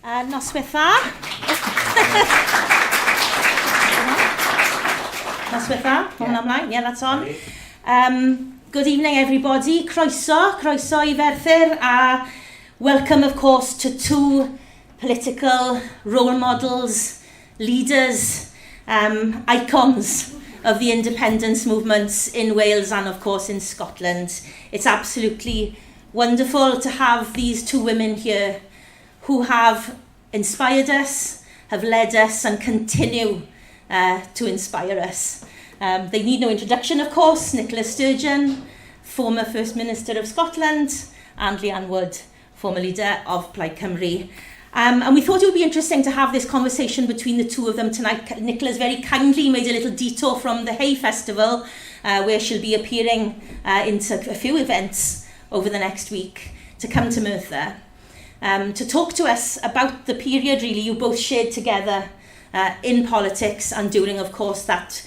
Noswaith dda. Noswaith dda, ma' hwnna ymlaen, yeah, that's on. Good evening everybody, croeso I Merthyr, welcome of course to two political role models, leaders, icons of the independence movements in Wales and of course in Scotland. It's absolutely wonderful to have these two women here who have inspired us, have led us and continue to inspire us. They need no introduction of course, Nicola Sturgeon, former First Minister of Scotland, and Leanne Wood, former leader of Plaid Cymru. And we thought it would be interesting to have this conversation between the two of them tonight. Nicola's very kindly made a little detour from the Hay Festival, where she'll be appearing into a few events over the next week, to come to Merthyr, to talk to us about the period really you both shared together in politics and during, of course, that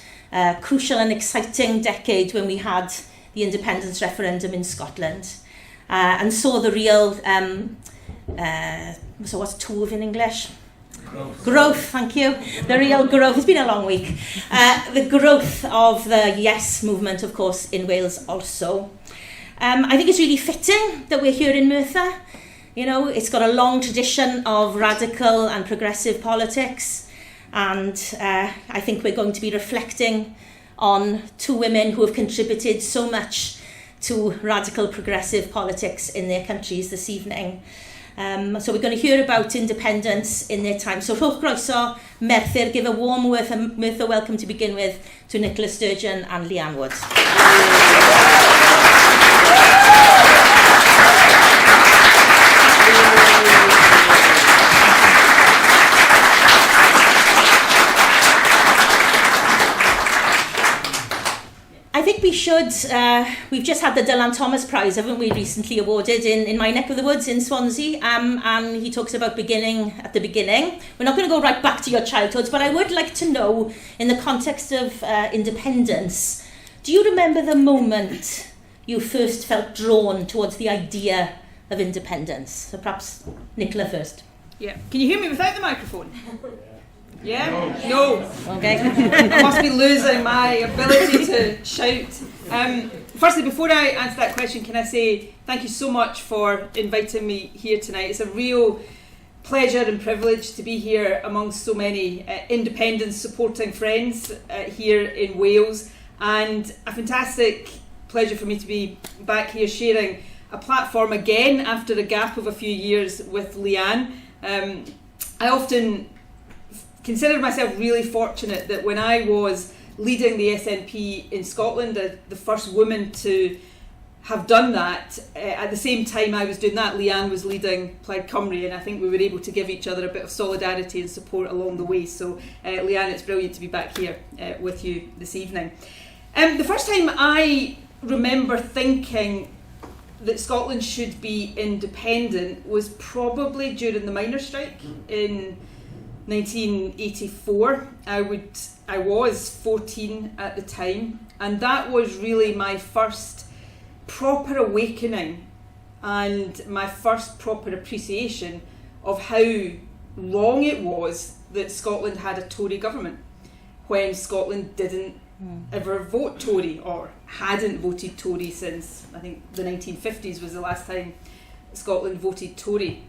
crucial and exciting decade when we had the independence referendum in Scotland, and saw the real, so what's TOV in English? Growth, thank you. The real growth, it's been a long week. The growth of the Yes movement, of course, in Wales also. I think it's really fitting that we're here in Merthyr. You know, it's got a long tradition of radical and progressive politics, and I think we're going to be reflecting on two women who have contributed so much to radical progressive politics in their countries this evening. So we're going to hear about independence in their time. So rhowch groeso Merthyr, give a warm Merthyr welcome to begin with to Nicola Sturgeon and Leanne Wood. I think we should, we've just had the Dylan Thomas Prize, haven't we, recently awarded in my neck of the woods in Swansea, and he talks about beginning at the beginning. We're not going to go right back to your childhoods, but I would like to know, in the context of independence, do you remember the moment you first felt drawn towards the idea of independence? So perhaps Nicola first. Yeah. Can you hear me without the microphone? Yeah? No. Okay. I must be losing my ability to shout. Firstly, before I answer that question, can I say thank you so much for inviting me here tonight. It's a real pleasure and privilege to be here amongst so many independence supporting friends here in Wales, and a fantastic pleasure for me to be back here sharing a platform again after a gap of a few years with Leanne. I often considered myself really fortunate that when I was leading the SNP in Scotland, the first woman to have done that, at the same time I was doing that, Leanne was leading Plaid Cymru, and I think we were able to give each other a bit of solidarity and support along the way. So Leanne, it's brilliant to be back here with you this evening. The first time I remember thinking that Scotland should be independent was probably during the miners' strike in 1984. I was 14 at the time, and that was really my first proper awakening and my first proper appreciation of how wrong it was that Scotland had a Tory government when Scotland didn't ever vote Tory, or hadn't voted Tory since I think the 1950s was the last time Scotland voted Tory.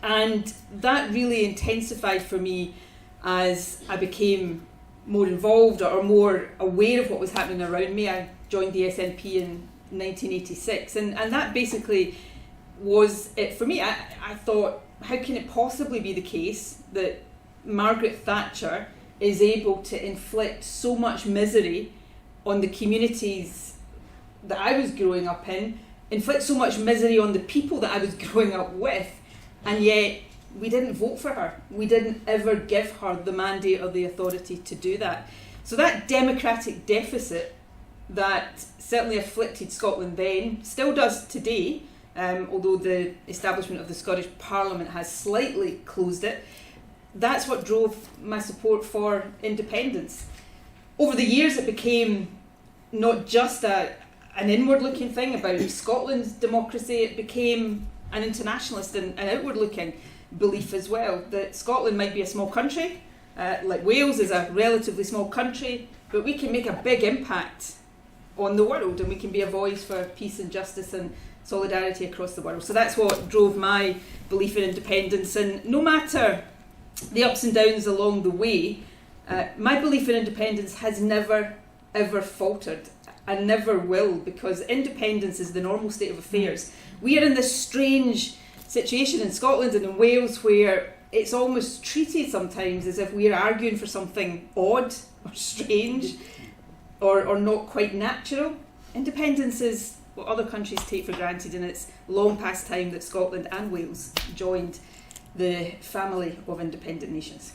And that really intensified for me as I became more involved or more aware of what was happening around me. I joined the SNP in 1986, and that basically was it for me. I thought, how can it possibly be the case that Margaret Thatcher is able to inflict so much misery on the communities that I was growing up in, inflict so much misery on the people that I was growing up with, and yet we didn't vote for her. We didn't ever give her the mandate or the authority to do that. So that democratic deficit that certainly afflicted Scotland then, still does today, although the establishment of the Scottish Parliament has slightly closed it, that's what drove my support for independence. Over the years it became not just an inward-looking thing about Scotland's democracy, it became an internationalist and outward-looking belief as well, that Scotland might be a small country, like Wales is a relatively small country, but we can make a big impact on the world, and we can be a voice for peace and justice and solidarity across the world. So that's what drove my belief in independence, and no matter the ups and downs along the way, my belief in independence has never ever faltered and never will, because independence is the normal state of affairs. We are in this strange situation in Scotland and in Wales where it's almost treated sometimes as if we are arguing for something odd or strange or not quite natural. Independence is what other countries take for granted, and it's long past time that Scotland and Wales joined the family of independent nations.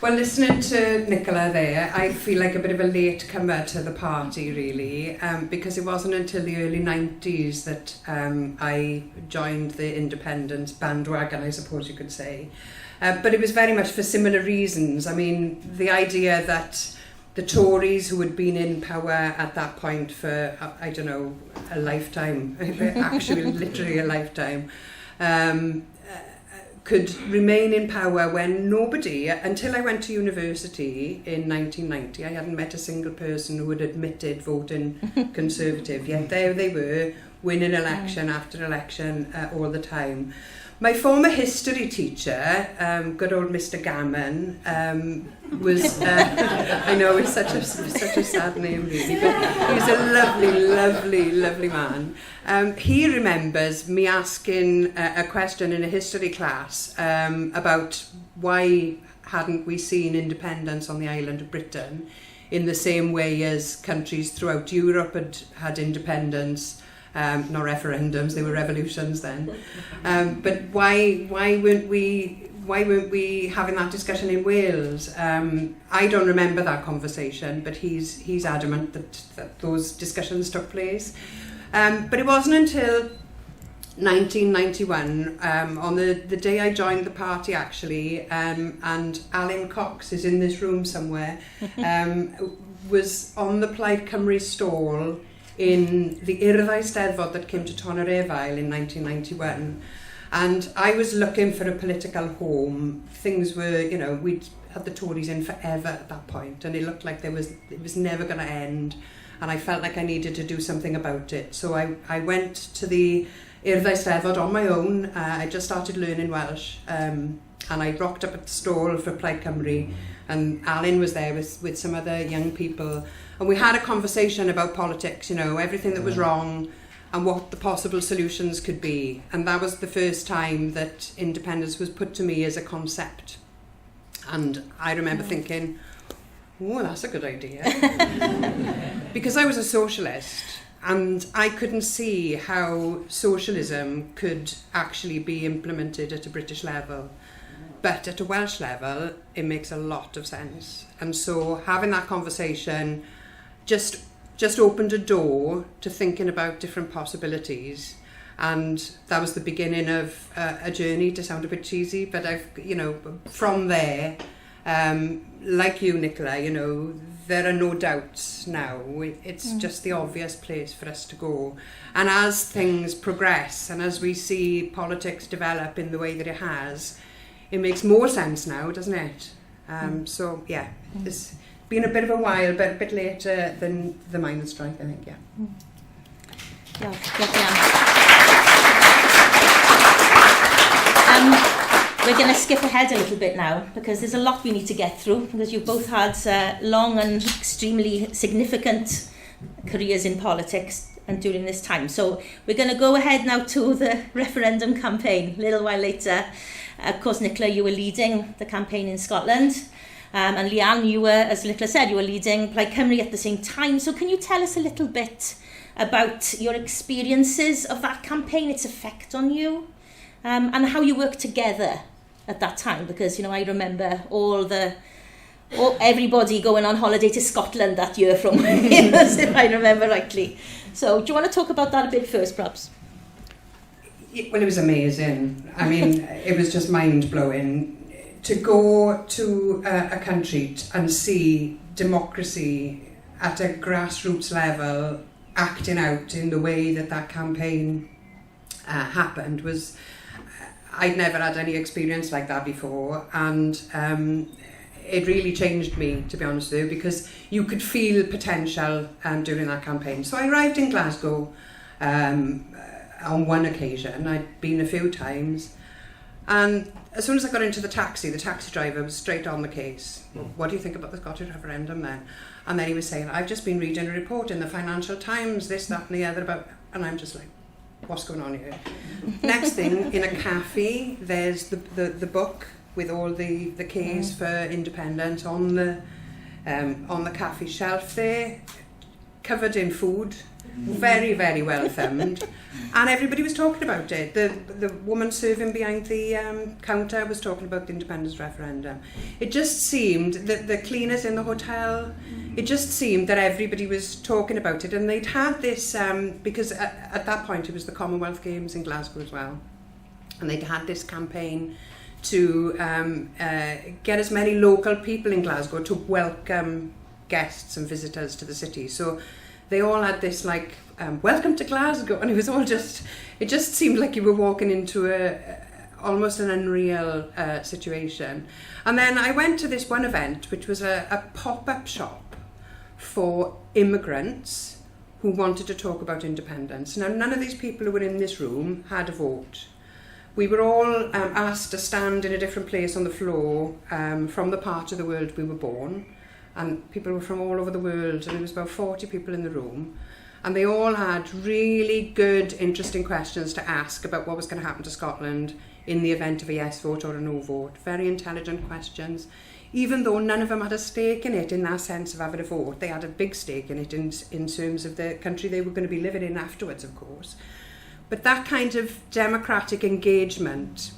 Well, listening to Nicola there, I feel like a bit of a late comer to the party, really, because it wasn't until the early 90s that I joined the independence bandwagon, I suppose you could say. But it was very much for similar reasons. I mean, the idea that the Tories, who had been in power at that point for, I don't know, a lifetime, actually literally a lifetime, could remain in power when nobody, until I went to university in 1990, I hadn't met a single person who had admitted voting Conservative, yet there they were, winning election after election all the time. My former history teacher, good old Mr. Gammon, was, I know it's such a sad name really, but he's a lovely man. He remembers me asking a question in a history class about why hadn't we seen independence on the island of Britain in the same way as countries throughout Europe had independence. Not referendums, they were revolutions then. But why weren't we having that discussion in Wales? I don't remember that conversation, but he's adamant that those discussions took place. But it wasn't until 1991, on the day I joined the party actually, and Alan Cox is in this room somewhere, was on the Plaid Cymru stall in the Urddau Steddfod that came to Tonorefil in 1991, and I was looking for a political home. Things were, you know, we'd had the Tories in forever at that point, and it looked like it was never going to end, and I felt like I needed to do something about it. So I went to the Urddau Steddfod on my own. I just started learning Welsh, and I rocked up at the stall for Plaid Cymru, and Alan was there with some other young people. And we had a conversation about politics, you know, everything that was wrong and what the possible solutions could be. And that was the first time that independence was put to me as a concept. And I remember thinking, oh, that's a good idea. Because I was a socialist and I couldn't see how socialism could actually be implemented at a British level. But at a Welsh level, it makes a lot of sense. And so having that conversation just opened a door to thinking about different possibilities, and that was the beginning of a journey, to sound a bit cheesy, but from there, like you, Nicola, you know, there are no doubts now. It's just the obvious place for us to go. And as things progress and as we see politics develop in the way that it has, it makes more sense now, doesn't it? So yeah, it's been a bit of a while, but a bit later than the miners' strike, I think, yeah. We're going to skip ahead a little bit now, because there's a lot we need to get through, because you've both had long and extremely significant careers in politics and during this time. So we're going to go ahead now to the referendum campaign a little while later. Of course, Nicola, you were leading the campaign in Scotland. And Leanne, you were, as Nicola said, you were leading Plaid Cymru at the same time. So can you tell us a little bit about your experiences of that campaign, its effect on you, and how you worked together at that time? Because, you know, I remember everybody going on holiday to Scotland that year from Wales, if I remember rightly. So do you want to talk about that a bit first, perhaps? Well, it was amazing. I mean, it was just mind-blowing. To go to a country and see democracy at a grassroots level, acting out in the way that campaign happened was, I'd never had any experience like that before, and it really changed me, to be honest with you, because you could feel potential during that campaign. So I arrived in Glasgow on one occasion. I'd been a few times, and as soon as I got into the taxi driver was straight on the case. What do you think about the Scottish referendum then? And then he was saying, I've just been reading a report in the Financial Times, this, that and the other about, and I'm just like, what's going on here? Next thing, in a cafe, there's the book with all the case for independence on the cafe shelf there, covered in food, very, very well thumbed, and everybody was talking about it. The woman serving behind the counter was talking about the independence referendum. It just seemed that the cleaners in the hotel, it just seemed that everybody was talking about it, and they'd had this, because at that point it was the Commonwealth Games in Glasgow as well, and they'd had this campaign to get as many local people in Glasgow to welcome guests and visitors to the city. So they all had this like, welcome to Glasgow, and it was all just, it just seemed like you were walking into almost an unreal situation. And then I went to this one event, which was a pop-up shop for immigrants who wanted to talk about independence. Now, none of these people who were in this room had a vote. We were all asked to stand in a different place on the floor from the part of the world we were born. And people were from all over the world, and there was about 40 people in the room. And they all had really good, interesting questions to ask about what was going to happen to Scotland in the event of a yes vote or a no vote. Very intelligent questions. Even though none of them had a stake in it in that sense of having a vote, they had a big stake in it in terms of the country they were going to be living in afterwards, of course. But that kind of democratic engagement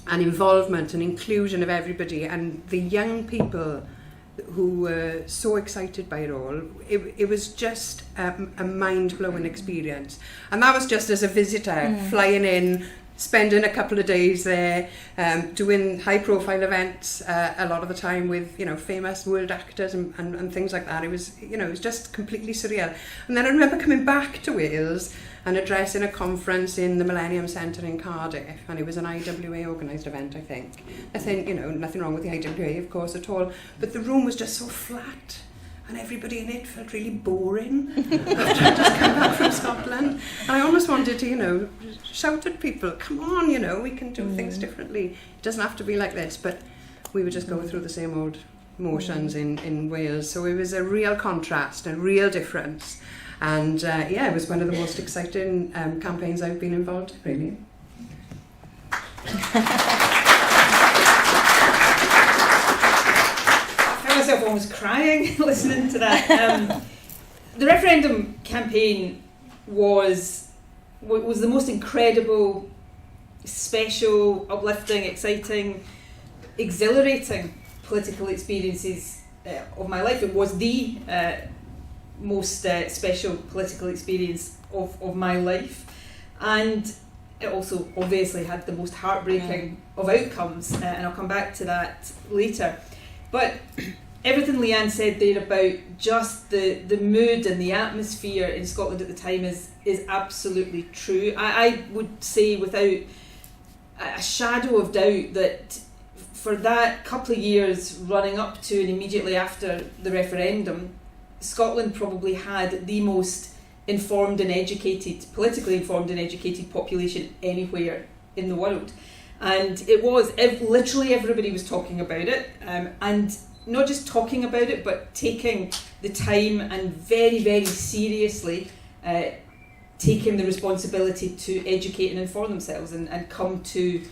and involvement and inclusion of everybody, and the young people who were so excited by it all, it was just a mind-blowing experience. And that was just as a visitor, flying in, spending a couple of days there, doing high-profile events a lot of the time with, you know, famous world actors and things like that. It was, you know, it was just completely surreal. And then I remember coming back to Wales and addressing a conference in the Millennium Centre in Cardiff, and it was an IWA organised event, I think. You know, nothing wrong with the IWA, of course, at all, but the room was just so flat, and everybody in it felt really boring after I'd just come back from Scotland. And I almost wanted to, you know, shout at people, come on, you know, we can do things differently. It doesn't have to be like this, but we were just going through the same old motions in Wales. So it was a real contrast, a real difference. And yeah, it was one of the most exciting campaigns I've been involved in, really. I found myself almost crying listening to that. The referendum campaign was the most incredible, special, uplifting, exciting, exhilarating political experiences of my life. It was the most special political experience of my life, and it also obviously had the most heartbreaking of outcomes, and I'll come back to that later. But everything Leanne said there about just the mood and the atmosphere in Scotland at the time is absolutely true. I would say without a shadow of doubt that for that couple of years running up to and immediately after the referendum, Scotland probably had the most informed and educated, politically informed and educated population anywhere in the world. And it was, literally everybody was talking about it, and not just talking about it, but taking the time and very, very seriously taking the responsibility to educate and inform themselves and come to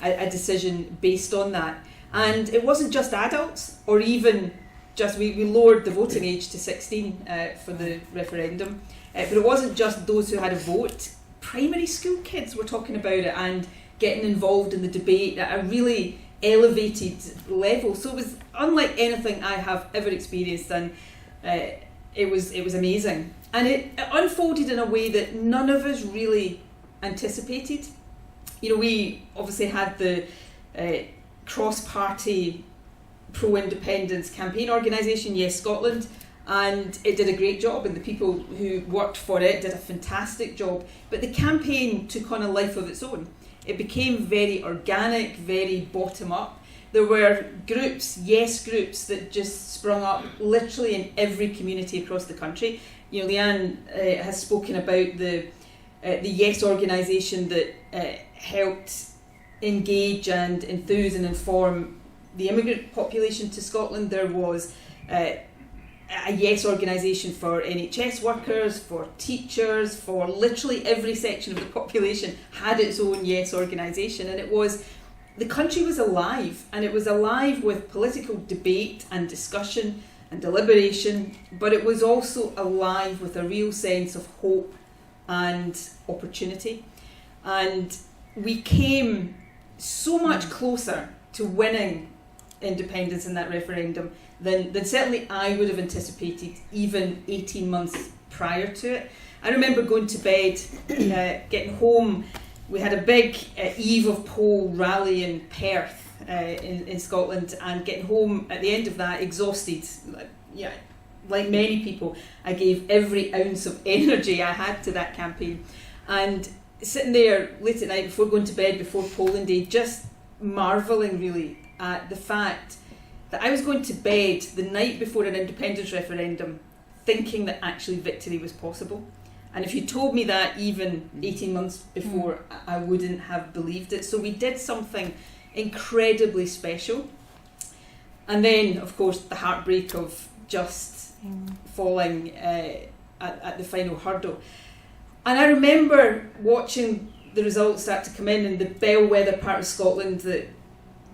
a decision based on that. And it wasn't just adults, or even just, we lowered the voting age to 16 for the referendum, but it wasn't just those who had a vote. Primary school kids were talking about it and getting involved in the debate at a really elevated level. So it was unlike anything I have ever experienced, and it was amazing. And it unfolded in a way that none of us really anticipated. You know, we obviously had the cross-party pro-independence campaign organisation, Yes Scotland, And it did a great job, and the people who worked for it did a fantastic job. But the campaign took on a life of its own. It became very organic, very bottom up. There were groups, yes groups, that just sprung up literally in every community across the country. You know, Leanne has spoken about the Yes organisation that helped engage and enthuse and inform the immigrant population to Scotland. There was a Yes organisation for NHS workers, for teachers, for literally every section of the population had its own Yes organisation, and the country was alive, and it was alive with political debate and discussion and deliberation, but it was also alive with a real sense of hope and opportunity. And we came so much closer to winning independence in that referendum than certainly I would have anticipated even 18 months prior to it. I remember going to bed, getting home. We had a big eve of poll rally in Perth in Scotland, and getting home at the end of that exhausted. Yeah, like many people, I gave every ounce of energy I had to that campaign. And sitting there late at night before going to bed, before polling day, just marvelling really at the fact that I was going to bed the night before an independence referendum thinking that actually victory was possible. And if you told me that even 18 months before, I wouldn't have believed it. So we did something incredibly special. And then, of course, the heartbreak of just falling at the final hurdle. And I remember watching the results start to come in the bellwether part of Scotland that,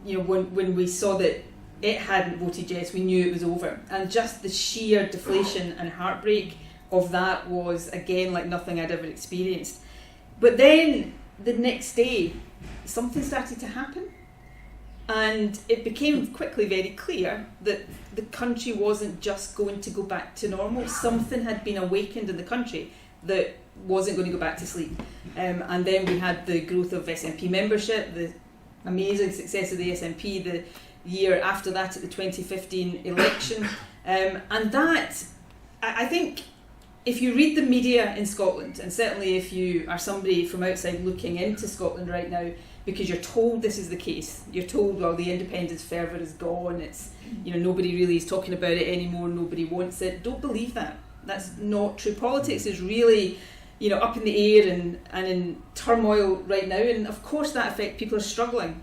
you know, when we saw that it hadn't voted yes, we knew it was over. And just the sheer deflation and heartbreak of that was, again, like nothing I'd ever experienced. But then the next day, something started to happen, and it became quickly very clear that the country wasn't just going to go back to normal. Something had been awakened in the country that wasn't going to go back to sleep. And then we had the growth of SNP membership, the amazing success of the SNP the year after that at the 2015 election. And that, I think, if you read the media in Scotland, and certainly if you are somebody from outside looking into Scotland right now, because you're told this is the case, you're told, well, the independence fervour is gone, it's, you know, nobody really is talking about it anymore, nobody wants it. Don't believe that. That's not true. Politics is really, you know, up in the air and in turmoil right now, and of course that affects people are struggling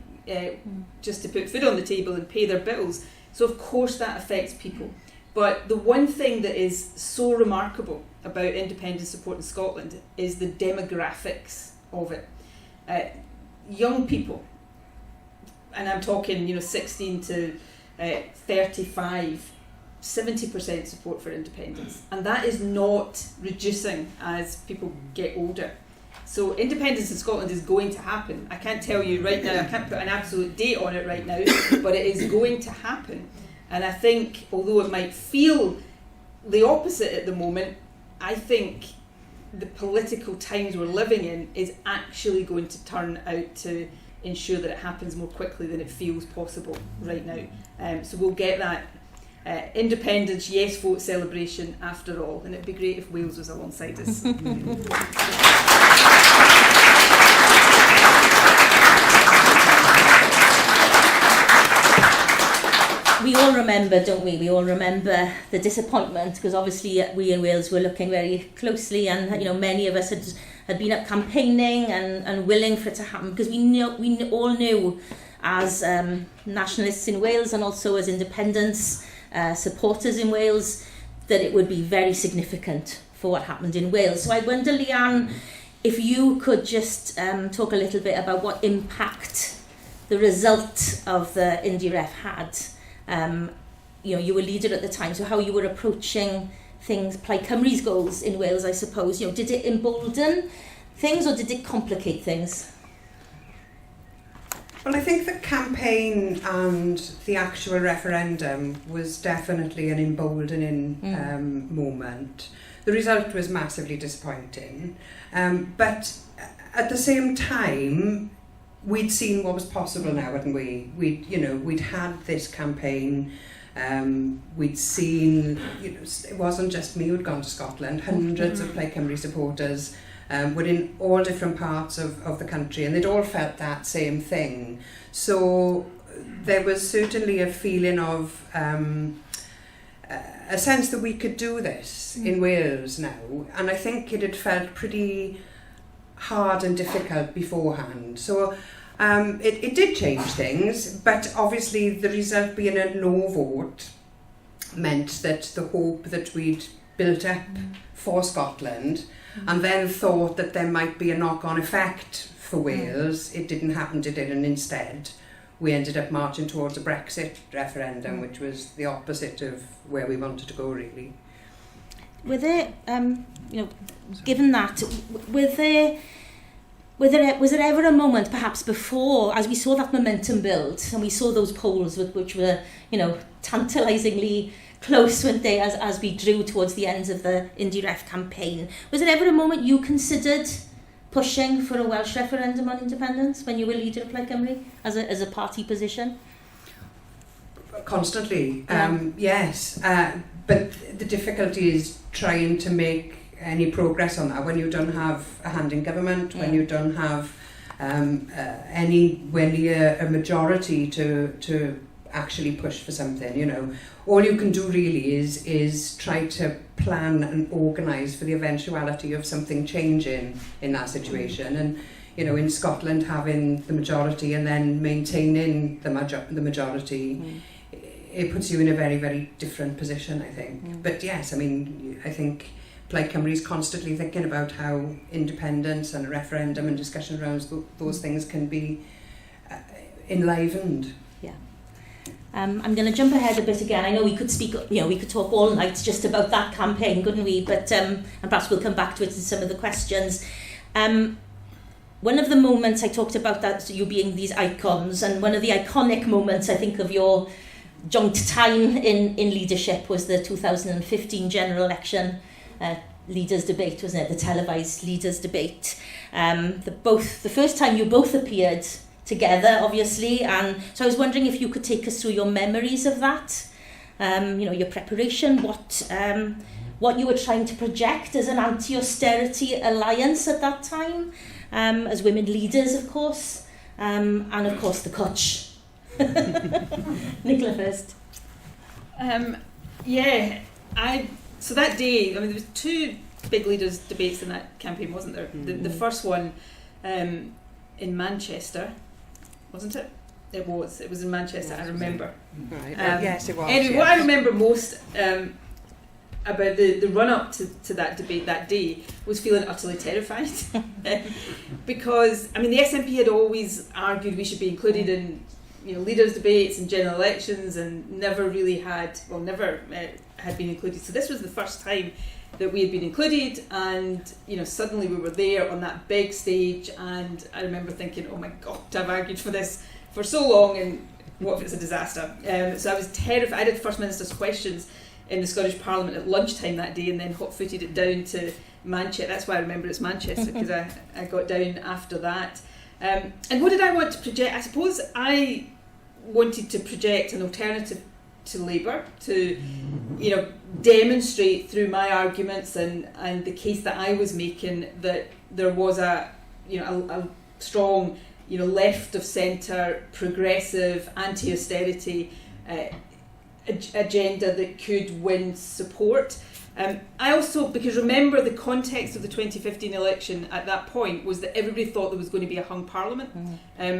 just to put food on the table and pay their bills. So of course that affects people. But the one thing that is so remarkable about independence support in Scotland is the demographics of it. Young people, and I'm talking, you know, 16 to 35, 70% support for independence, and that is not reducing as people get older. So independence in Scotland is going to happen. I can't tell you right now, I can't put an absolute date on it right now, but it is going to happen. And I think, although it might feel the opposite at the moment, I think the political times we're living in is actually going to turn out to ensure that it happens more quickly than it feels possible right now. So we'll get that independence yes vote celebration after all, and it'd be great if Wales was alongside us. We all remember, don't we? We all remember the disappointment, because obviously we in Wales were looking very closely, and you know, many of us had been up campaigning and willing for it to happen, because we all knew as nationalists in Wales and also as independence supporters in Wales that it would be very significant for what happened in Wales. So I wonder, Leanne, if you could just talk a little bit about what impact the result of the Indie Ref had. You know, you were leader at the time, so how you were approaching things, Plaid Cymru's goals in Wales, I suppose. You know, did it embolden things or did it complicate things? Well, I think the campaign and the actual referendum was definitely an emboldening moment. The result was massively disappointing, but at the same time, we'd seen what was possible now, hadn't we? We'd had this campaign. We'd seen, it wasn't just me who'd gone to Scotland, hundreds of Plaid Cymru supporters were in all different parts of the country, and they'd all felt that same thing. So there was certainly a feeling of a sense that we could do this in Wales now, and I think it had felt pretty hard and difficult beforehand. So it did change things, but obviously the result being a no vote meant that the hope that we'd built up for Scotland and then thought that there might be a knock-on effect for Wales, it didn't happen, did it? And instead we ended up marching towards a Brexit referendum, which was the opposite of where we wanted to go, really. Were there, given that, was there ever a moment, perhaps before, as we saw that momentum build, and we saw those polls which were, tantalisingly close, weren't they, as we drew towards the end of the Indie Ref campaign, was there ever a moment you considered pushing for a Welsh referendum on independence when you were leader of Plaid Cymru, as a party position? Constantly, yes. But the difficulty is trying to make any progress on that when you don't have a hand in government, when you don't have anywhere near a majority to actually push for something. All you can do really is try to plan and organise for the eventuality of something changing in that situation. And in Scotland, having the majority and then maintaining the majority, it puts you in a very, very different position, I think. But yes, I think Plaid Cymru is constantly thinking about how independence and a referendum and discussion around those things can be enlivened. Yeah. I'm going to jump ahead a bit again. I know we could speak, we could talk all night just about that campaign, couldn't we? But and perhaps we'll come back to it in some of the questions. One of the moments I talked about, that you being these icons, and one of the iconic moments I think of your joint time in leadership was the 2015 general election leaders debate, wasn't it? The televised leaders debate. The first time you both appeared together, obviously, and so I was wondering if you could take us through your memories of that, your preparation, what you were trying to project as an anti-austerity alliance at that time, as women leaders, of course, and of course the coach. Nicola first. So that day, there was two big leaders debates in that campaign, wasn't there? The first one in Manchester, wasn't it? It was in Manchester, I remember. Right. Yes, it was. Anyway, what I remember most about the run-up to that debate that day was feeling utterly terrified. Because, the SNP had always argued we should be included in leaders' debates and general elections, and never had been included. So this was the first time that we had been included, and suddenly we were there on that big stage, and I remember thinking, oh my God, I've argued for this for so long, and what if it's a disaster? So I was terrified. I did First Minister's questions in the Scottish Parliament at lunchtime that day, and then hot-footed it down to Manchester. That's why I remember it's Manchester, because I got down after that. And what did I want to project? I suppose I wanted to project an alternative to Labour, to demonstrate through my arguments and the case that I was making that there was a strong left of centre, progressive, anti-austerity agenda that could win support. I also, because remember the context of the 2015 election at that point was that everybody thought there was going to be a hung parliament.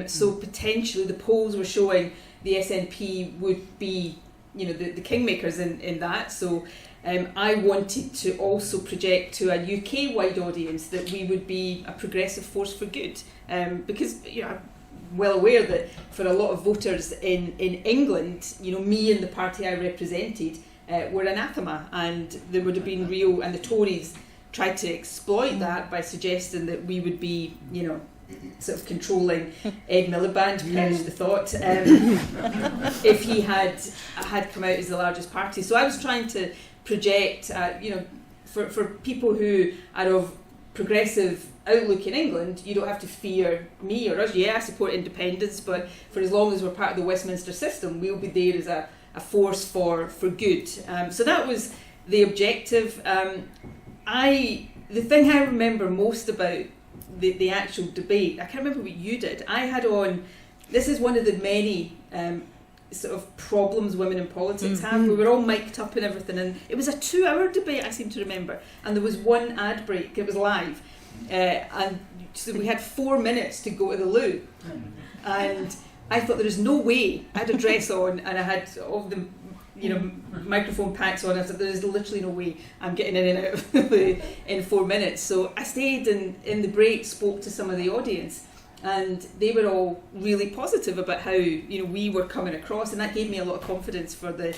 So potentially the polls were showing the SNP would be the kingmakers in that. So I wanted to also project to a UK-wide audience that we would be a progressive force for good, because I'm well aware that for a lot of voters in England, me and the party I represented were anathema, and there would have been and the Tories tried to exploit that by suggesting that we would be, sort of controlling Ed Miliband, perish the thought, if he had come out as the largest party. So I was trying to project, for people who are of progressive outlook in England, you don't have to fear me or us. Yeah, I support independence, but for as long as we're part of the Westminster system, we'll be there as force for good. So that was the objective. The thing I remember most about the actual debate, I can't remember what you did. I had on, this is one of the many sort of problems women in politics have. We were all mic'd up and everything, and it was a 2-hour debate, I seem to remember, and there was one ad break. It was live, and so we had 4 minutes to go to the loo, and I thought there is no way. I had a dress on and I had all the microphone packs on. I thought there is literally no way I'm getting in and out of the loo in 4 minutes. So I stayed in the break, spoke to some of the audience, and they were all really positive about how we were coming across, and that gave me a lot of confidence for the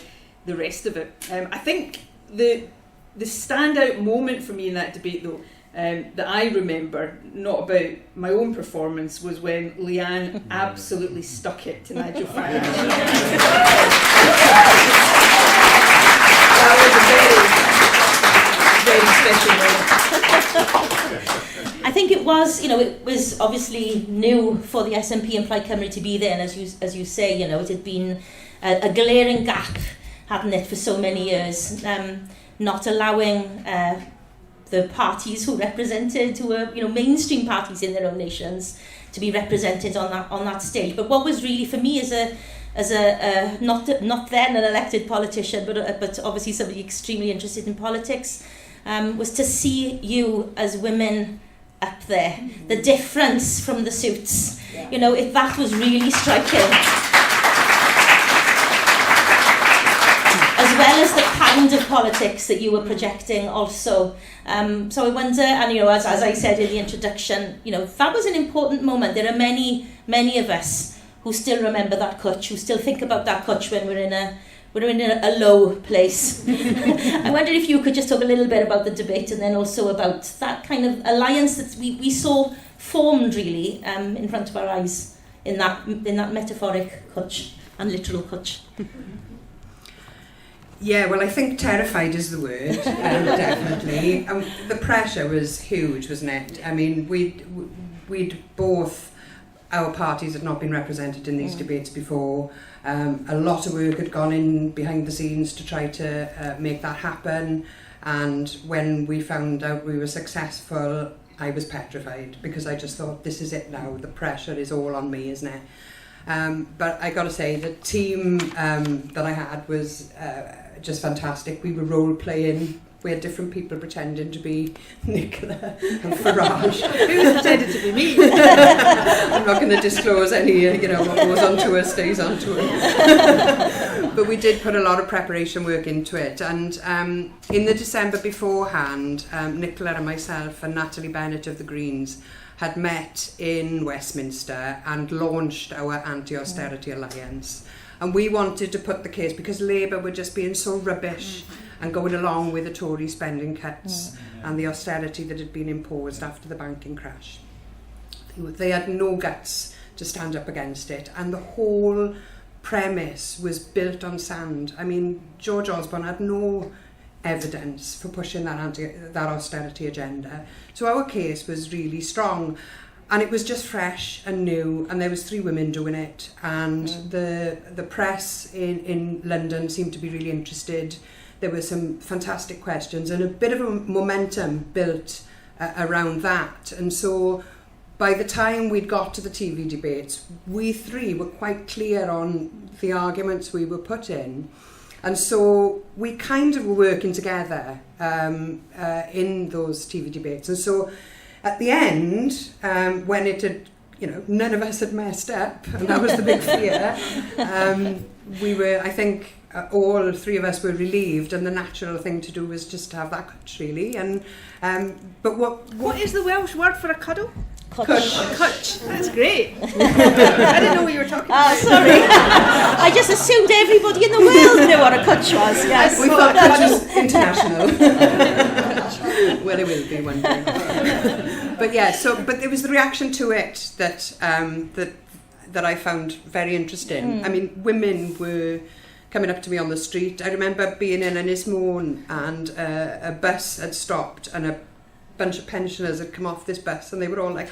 rest of it. I think the standout moment for me in that debate, though, that I remember, not about my own performance, was when Leanne absolutely stuck it to Nigel Farage. That was a very, very special moment. I think it was, it was obviously new for the SNP and Plaid Cymru to be there, and as you say, it had been a glaring gap, hadn't it, for so many years, not allowing the parties who represented, who were mainstream parties in their own nations, to be represented on that stage. But what was really for me as a not then an elected politician, but obviously somebody extremely interested in politics, was to see you as women up there. The difference from the suits, that was really striking. As well as the kind of politics that you were projecting also. So I wonder, and as I said in the introduction, that was an important moment. There are many of us who still remember that cwtch, who still think about that cwtch when we're in a low place. I wondered if you could just talk a little bit about the debate, and then also about that kind of alliance that we saw formed really in front of our eyes in that metaphoric cwtch and literal cwtch. Yeah, well, I think terrified is the word, definitely. The pressure was huge, wasn't it? I mean, we'd both, our parties had not been represented in these debates before. A lot of work had gone in behind the scenes to try to make that happen. And when we found out we were successful, I was petrified, because I just thought, this is it now. The pressure is all on me, isn't it? But I got to say, the team that I had was just fantastic. We were role-playing. We had different people pretending to be Nicola and Farage. Who pretended to be me? I'm not going to disclose any, what goes on tour stays on tour. But we did put a lot of preparation work into it. And in the December beforehand, Nicola and myself and Natalie Bennett of the Greens had met in Westminster and launched our anti-austerity alliance. And we wanted to put the case, because Labour were just being so rubbish and going along with the Tory spending cuts and the austerity that had been imposed after the banking crash. They had no guts to stand up against it, and the whole premise was built on sand. I mean, George Osborne had no evidence for pushing that austerity agenda. So our case was really strong. And it was just fresh and new, and there was 3 women doing it, and the press in London seemed to be really interested. There were some fantastic questions and a bit of a momentum built around that. And so by the time we'd got to the TV debates, we 3 were quite clear on the arguments we were putting. And so we kind of were working together in those TV debates. And so at the end, when it had, none of us had messed up, and that was the big fear, we were, I think, all 3 of us were relieved, and the natural thing to do was just to have that cwtch, really. And but what is the Welsh word for a cuddle? Cwtch. That's great. I didn't know what you were talking about. Sorry. I just assumed everybody in the world knew what a cwtch was. Yes. We thought cwtch was international. Well, it will be one day. But yeah, but it was the reaction to it that I found very interesting. I mean, women were coming up to me on the street. I remember being in Ynysmôn, and a bus had stopped, and a bunch of pensioners had come off this bus, and they were all like,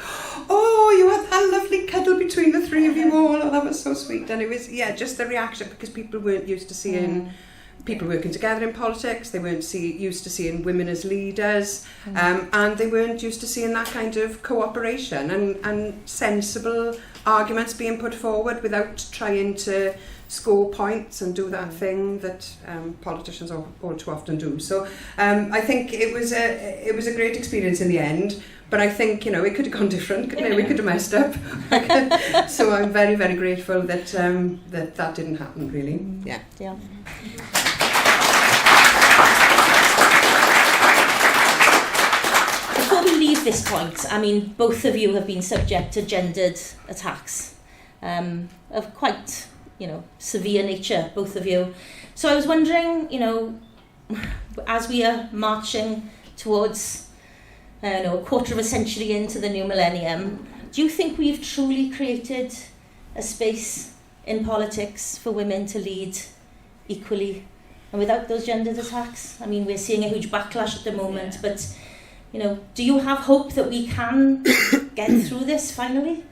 "Oh, you had a lovely cuddle between the three of you all. Oh, that was so sweet. And it was, just the reaction, because people weren't used to seeing people working together in politics. They weren't used to seeing women as leaders, and they weren't used to seeing that kind of cooperation and sensible arguments being put forward without trying to score points and do that thing that politicians all too often do. So I think it was a great experience in the end. But I think, it could have gone different, couldn't it? We could have messed up. So I'm very, very grateful that that didn't happen, really. Yeah. Before we leave this point, I mean, both of you have been subject to gendered attacks of quite, severe nature, both of you. So I was wondering, as we are marching towards a quarter of a century into the new millennium, do you think we've truly created a space in politics for women to lead equally and without those gendered attacks? I mean, we're seeing a huge backlash at the moment, but, do you have hope that we can get through this finally?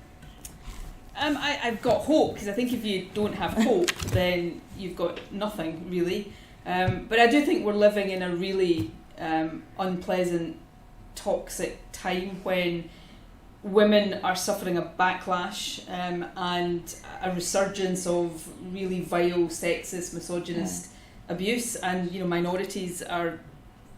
I've got hope, because I think if you don't have hope, then you've got nothing, really. But I do think we're living in a really unpleasant, toxic time when women are suffering a backlash and a resurgence of really vile, sexist, misogynist abuse, and minorities are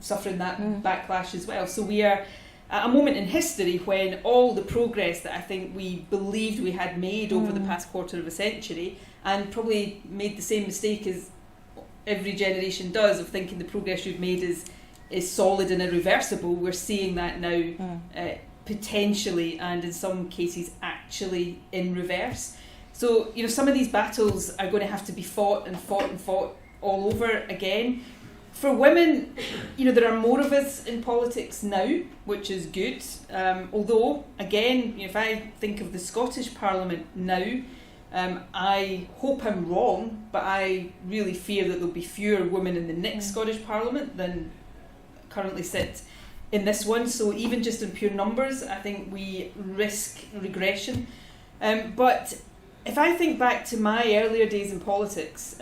suffering that backlash as well. So we are at a moment in history when all the progress that I think we believed we had made over the past quarter of a century, and probably made the same mistake as every generation does of thinking the progress you've made is solid and irreversible. We're seeing that now potentially, and in some cases actually, in reverse. So some of these battles are going to have to be fought all over again. For women, there are more of us in politics now, which is good. Although, again, if I think of the Scottish Parliament now, I hope I'm wrong, but I really fear that there'll be fewer women in the next Scottish Parliament than currently sit in this one. So even just in pure numbers, I think we risk regression. But if I think back to my earlier days in politics,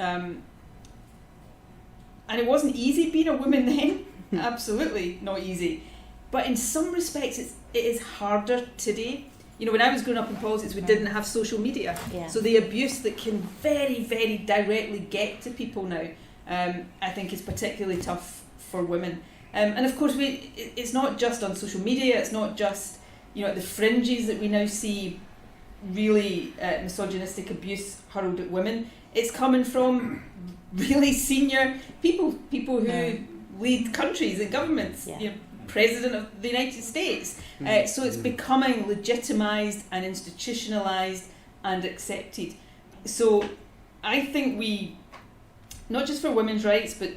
and it wasn't easy being a woman then, absolutely not easy. But in some respects, it is harder today. When I was growing up in politics, we didn't have social media. Yeah. So the abuse that can very, very directly get to people now, I think is particularly tough for women. And of course, it's not just on social media, it's not just at the fringes that we now see really misogynistic abuse hurled at women. It's coming from really senior people who lead countries and governments, President of the United States. So it's becoming legitimised and institutionalised and accepted. So I think we, not just for women's rights, but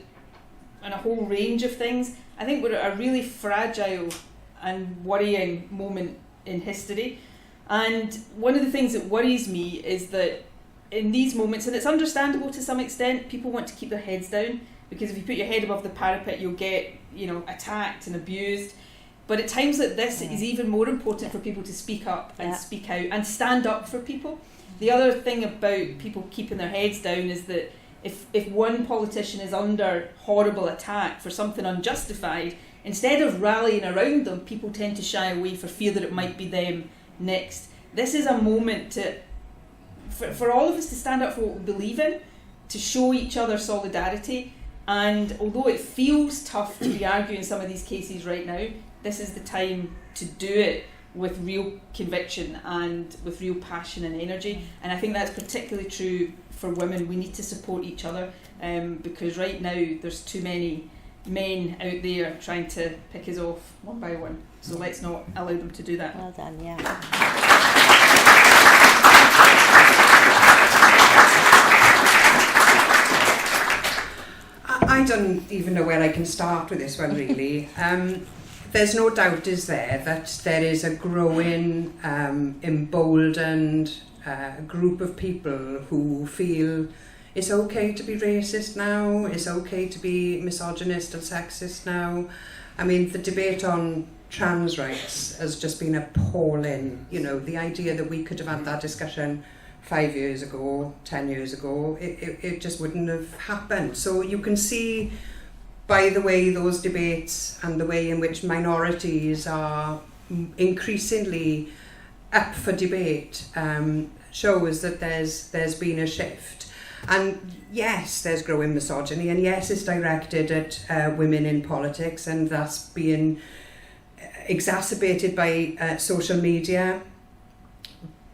on a whole range of things, I think we're at a really fragile and worrying moment in history. And one of the things that worries me is that in these moments, and it's understandable to some extent, people want to keep their heads down, because if you put your head above the parapet, you'll get, attacked and abused. But at times like this, it is even more important for people to speak up and speak out and stand up for people. The other thing about people keeping their heads down is that if one politician is under horrible attack for something unjustified, instead of rallying around them, people tend to shy away for fear that it might be them next. This is a moment for all of us to stand up for what we believe in, to show each other solidarity. And although it feels tough to be arguing some of these cases right now, this is the time to do it with real conviction and with real passion and energy. And I think that's particularly true for women. We need to support each other, because right now there's too many men out there trying to pick us off one by one. So let's not allow them to do that. Well done, yeah. I don't even know where I can start with this one, really. There's no doubt, is there, that there is a growing, emboldened group of people who feel it's okay to be racist now, it's okay to be misogynist and sexist now. I mean, the debate on trans rights has just been appalling. You know, the idea that we could have had that discussion 5 years ago, 10 years ago, it just wouldn't have happened. So you can see by the way those debates and the way in which minorities are increasingly up for debate shows that there's been a shift. And yes, there's growing misogyny, and yes, it's directed at women in politics, and that's being exacerbated by social media.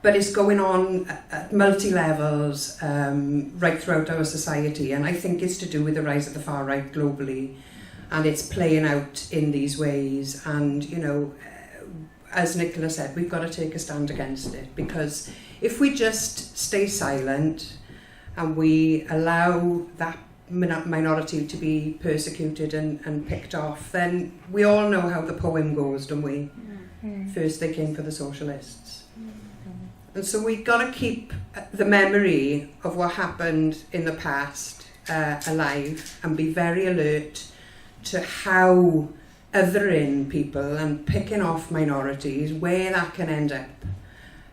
But it's going on at multi-levels right throughout our society, and I think it's to do with the rise of the far right globally, and it's playing out in these ways. And, you know, as Nicola said, we've got to take a stand against it, because if we just stay silent and we allow that minority to be persecuted and picked off, then we all know how the poem goes, don't we? First they came for the socialists. And so we've got to keep the memory of what happened in the past alive, and be very alert to how othering people and picking off minorities, where that can end up.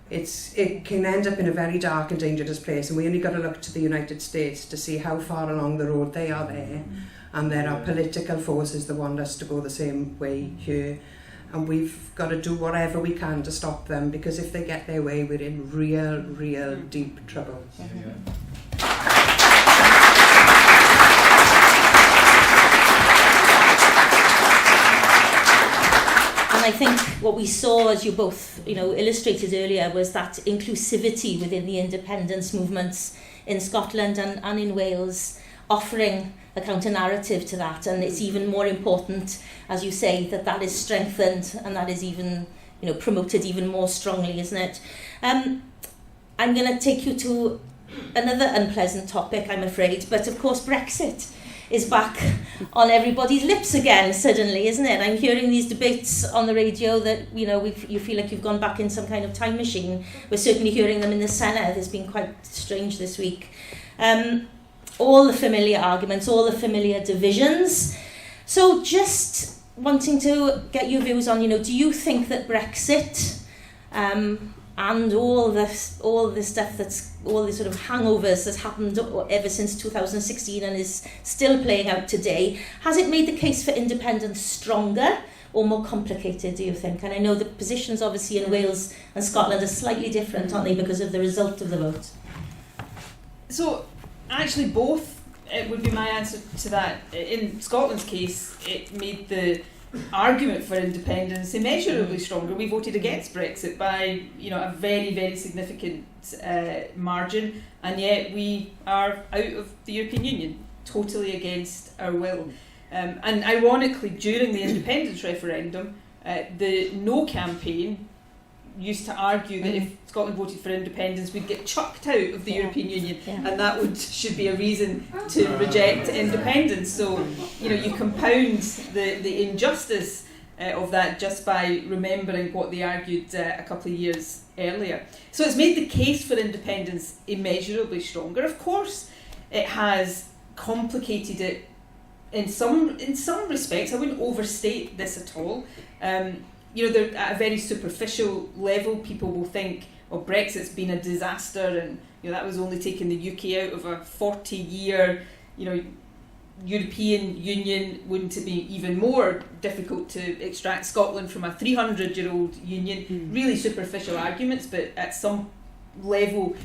It can end up in a very dark and dangerous place, and we only got to look to the United States to see how far along the road they are there, and there are political forces that want us to go the same way here. And we've got to do whatever we can to stop them, because if they get their way, we're in real deep trouble. And I think what we saw, as you both, you know, illustrated earlier, was that inclusivity within the independence movements in Scotland and in Wales, offering a counter-narrative to that. And it's even more important, as you say, that is strengthened and that is even, you know, promoted even more strongly, isn't it? I'm going to take you to another unpleasant topic, I'm afraid, but of course Brexit is back on everybody's lips again suddenly, isn't it? I'm hearing these debates on the radio that, you know, you feel like you've gone back in some kind of time machine. We're certainly hearing them in the Senedd. It's been quite strange this week. All the familiar arguments, all the familiar divisions. So just wanting to get your views on, you know, do you think that Brexit and all the stuff all the sort of hangovers that's happened ever since 2016 and is still playing out today, has it made the case for independence stronger or more complicated, do you think? And I know the positions obviously in Wales and Scotland are slightly different, aren't they, because of the result of the vote? So actually both would be my answer to that. In Scotland's case, it made the argument for independence immeasurably stronger. We voted against Brexit by, you know, a very, very significant margin, and yet we are out of the European Union, totally against our will. And ironically, during the independence referendum, the No campaign used to argue that if Scotland voted for independence, we'd get chucked out of the European Union, and that should be a reason to reject independence. So, you know, you compound the injustice of that just by remembering what they argued a couple of years earlier. So it's made the case for independence immeasurably stronger. Of course, it has complicated it in some respects. I wouldn't overstate this at all. You know, at a very superficial level, people will think, well, Brexit's been a disaster, and, you know, that was only taking the UK out of a 40-year, you know, European Union. Wouldn't it be even more difficult to extract Scotland from a 300-year-old union? Really superficial arguments, but at some level,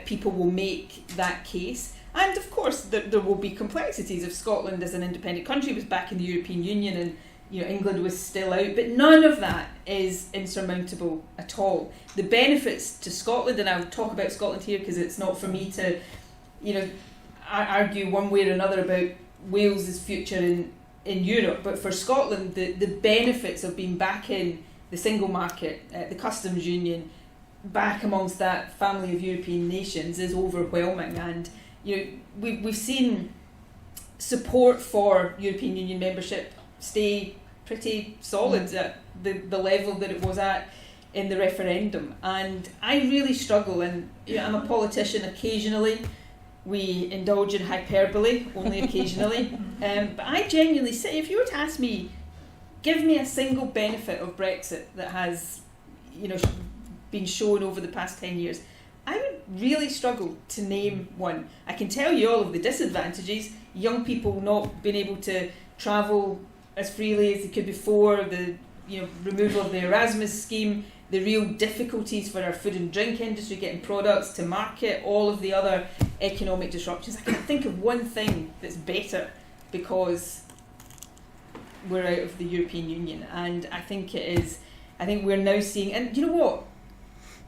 people will make that case. And of course, there will be complexities. If Scotland as an independent country was back in the European Union and, you know, England was still out, but none of that is insurmountable at all. The benefits to Scotland, and I'll talk about Scotland here because it's not for me to, you know, argue one way or another about Wales's future in Europe, but for Scotland, the benefits of being back in the single market, the customs union, back amongst that family of European nations is overwhelming. And, you know, we've seen support for European Union membership stay pretty solid at the level that it was at in the referendum. And I really struggle, and, you know, I'm a politician occasionally. We indulge in hyperbole only occasionally. But I genuinely say, if you were to ask me, give me a single benefit of Brexit that has, been shown over the past 10 years. I would really struggle to name one. I can tell you all of the disadvantages: young people not being able to travel as freely as they could before, the removal of the Erasmus scheme, the real difficulties for our food and drink industry getting products to market, all of the other economic disruptions. I can't think of one thing that's better because we're out of the European Union, and I think we're now seeing, and you know what?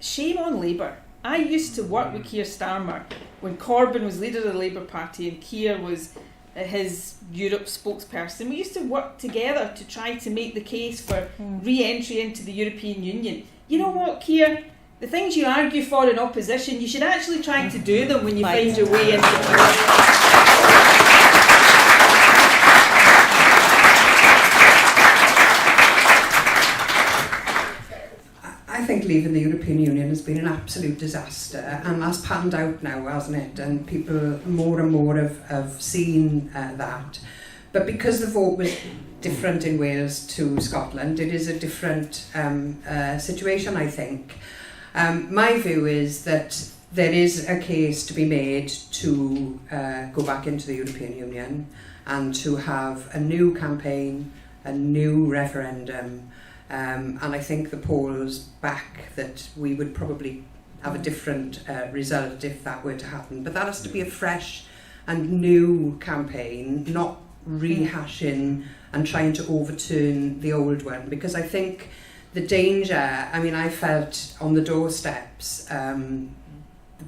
Shame on Labour. I used to work with Keir Starmer when Corbyn was leader of the Labour Party and Keir was his Europe spokesperson. We used to work together to try to make the case for re-entry into the European Union. You know what, Keir? The things you argue for in opposition, you should actually try to do them when you find your way into power. I think leaving the European Union has been an absolute disaster, and that's panned out now, hasn't it? And people more and more have seen that. But because the vote was different in Wales to Scotland, it is a different situation, I think. My view is that there is a case to be made to go back into the European Union and to have a new campaign, a new referendum. And I think the polls back that we would probably have a different result if that were to happen. But that has to be a fresh and new campaign, not rehashing and trying to overturn the old one. Because I think the danger, I felt on the doorsteps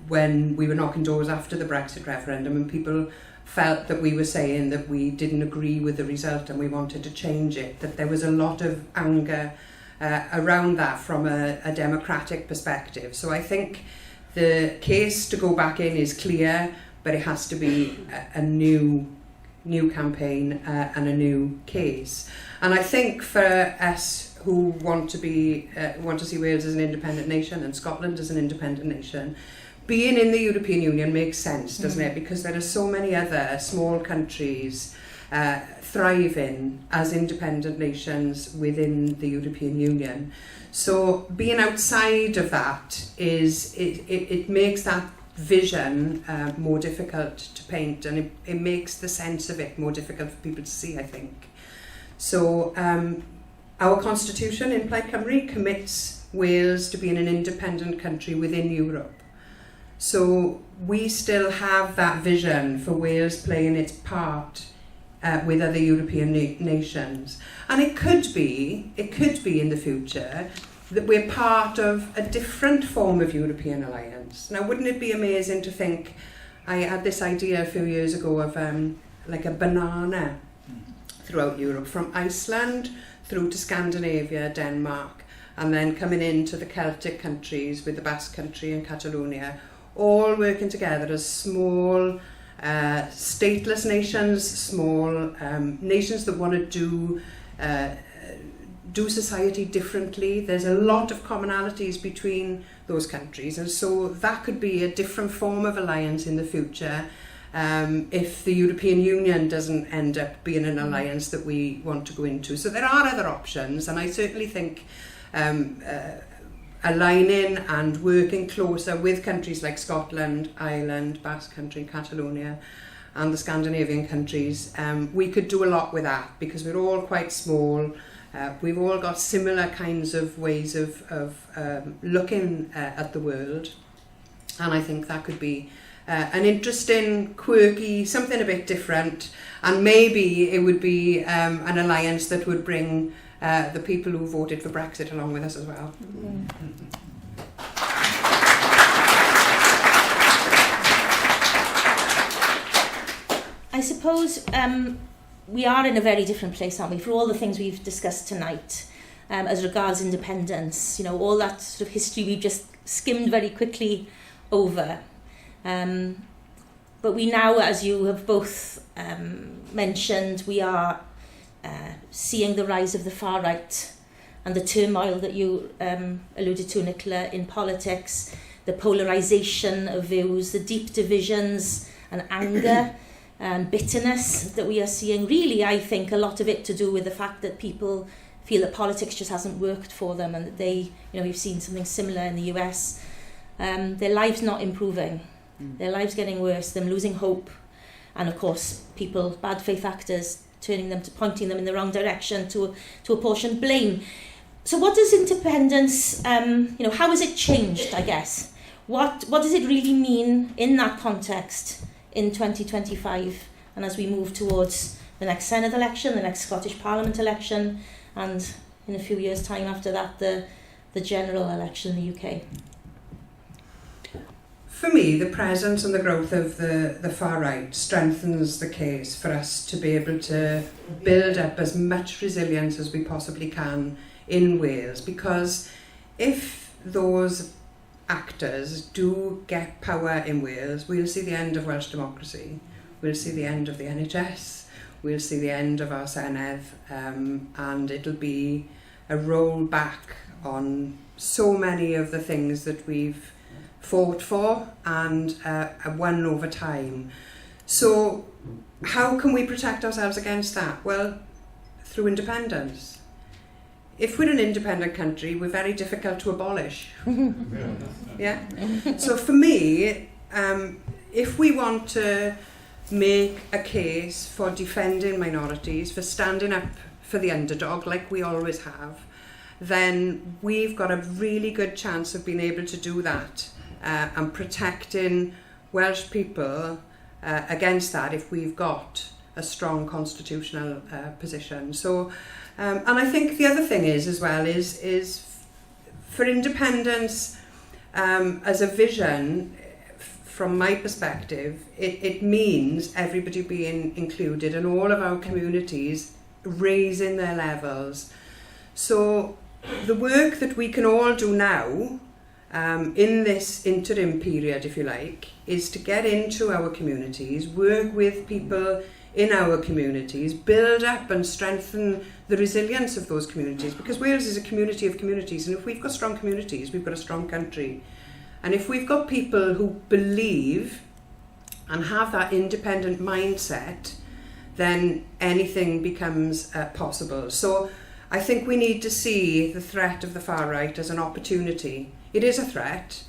when we were knocking doors after the Brexit referendum, and people felt that we were saying that we didn't agree with the result and we wanted to change it, that there was a lot of anger around that from a democratic perspective. So I think the case to go back in is clear, but it has to be a new campaign and a new case. And I think for us who want to see Wales as an independent nation and Scotland as an independent nation, being in the European Union makes sense, doesn't it? Because there are so many other small countries thriving as independent nations within the European Union. So being outside of that it makes that vision more difficult to paint, and it makes the sense of it more difficult for people to see, I think. So our constitution in Plaid Cymru commits Wales to being an independent country within Europe. So we still have that vision for Wales playing its part with other European nations. And it could be in the future that we're part of a different form of European alliance. Now, wouldn't it be amazing to think, I had this idea a few years ago of like a banana throughout Europe, from Iceland through to Scandinavia, Denmark, and then coming into the Celtic countries with the Basque Country and Catalonia, all working together as small, stateless nations, small nations that want to do society differently. There's a lot of commonalities between those countries, and so that could be a different form of alliance in the future if the European Union doesn't end up being an alliance that we want to go into. So there are other options, and I certainly think aligning and working closer with countries like Scotland, Ireland, Basque Country, Catalonia, and the Scandinavian countries, we could do a lot with that, because we're all quite small. We've all got similar kinds of ways of looking at the world, and I think that could be an interesting, quirky, something a bit different, and maybe it would be an alliance that would bring the people who voted for Brexit along with us as well. I suppose we are in a very different place, aren't we, for all the things we've discussed tonight as regards independence, all that sort of history we've just skimmed very quickly over. But we now, as you have both mentioned, we are seeing the rise of the far right and the turmoil that you alluded to, Nicola, in politics, the polarisation of views, the deep divisions and anger bitterness that we are seeing. Really, I think a lot of it to do with the fact that people feel that politics just hasn't worked for them, and that they, we've seen something similar in the US. Their lives not improving, their lives getting worse, them losing hope, and of course people, bad faith actors, pointing them in the wrong direction to apportion blame. So what does independence, how has it changed, I guess? What does it really mean in that context in 2025, and as we move towards the next Senedd election, the next Scottish Parliament election, and in a few years' time after that, the general election in the UK? For me, the presence and the growth of the far right strengthens the case for us to be able to build up as much resilience as we possibly can in Wales, because if those actors do get power in Wales, we'll see the end of Welsh democracy, we'll see the end of the NHS, we'll see the end of our Senedd, and it'll be a roll back on so many of the things that we've fought for and won over time. So how can we protect ourselves against that? Well, through independence. If we're an independent country, we're very difficult to abolish. Yeah. So for me, if we want to make a case for defending minorities, for standing up for the underdog like we always have, then we've got a really good chance of being able to do that and protecting Welsh people against that if we've got a strong constitutional position. So, and I think the other thing is as well is for independence as a vision, from my perspective, it means everybody being included and all of our communities raising their levels. So the work that we can all do now in this interim period, if you like, is to get into our communities, work with people in our communities, build up and strengthen the resilience of those communities, because Wales is a community of communities, and if we've got strong communities, we've got a strong country. And if we've got people who believe and have that independent mindset, then anything becomes possible. So I think we need to see the threat of the far right as an opportunity. It is a threat,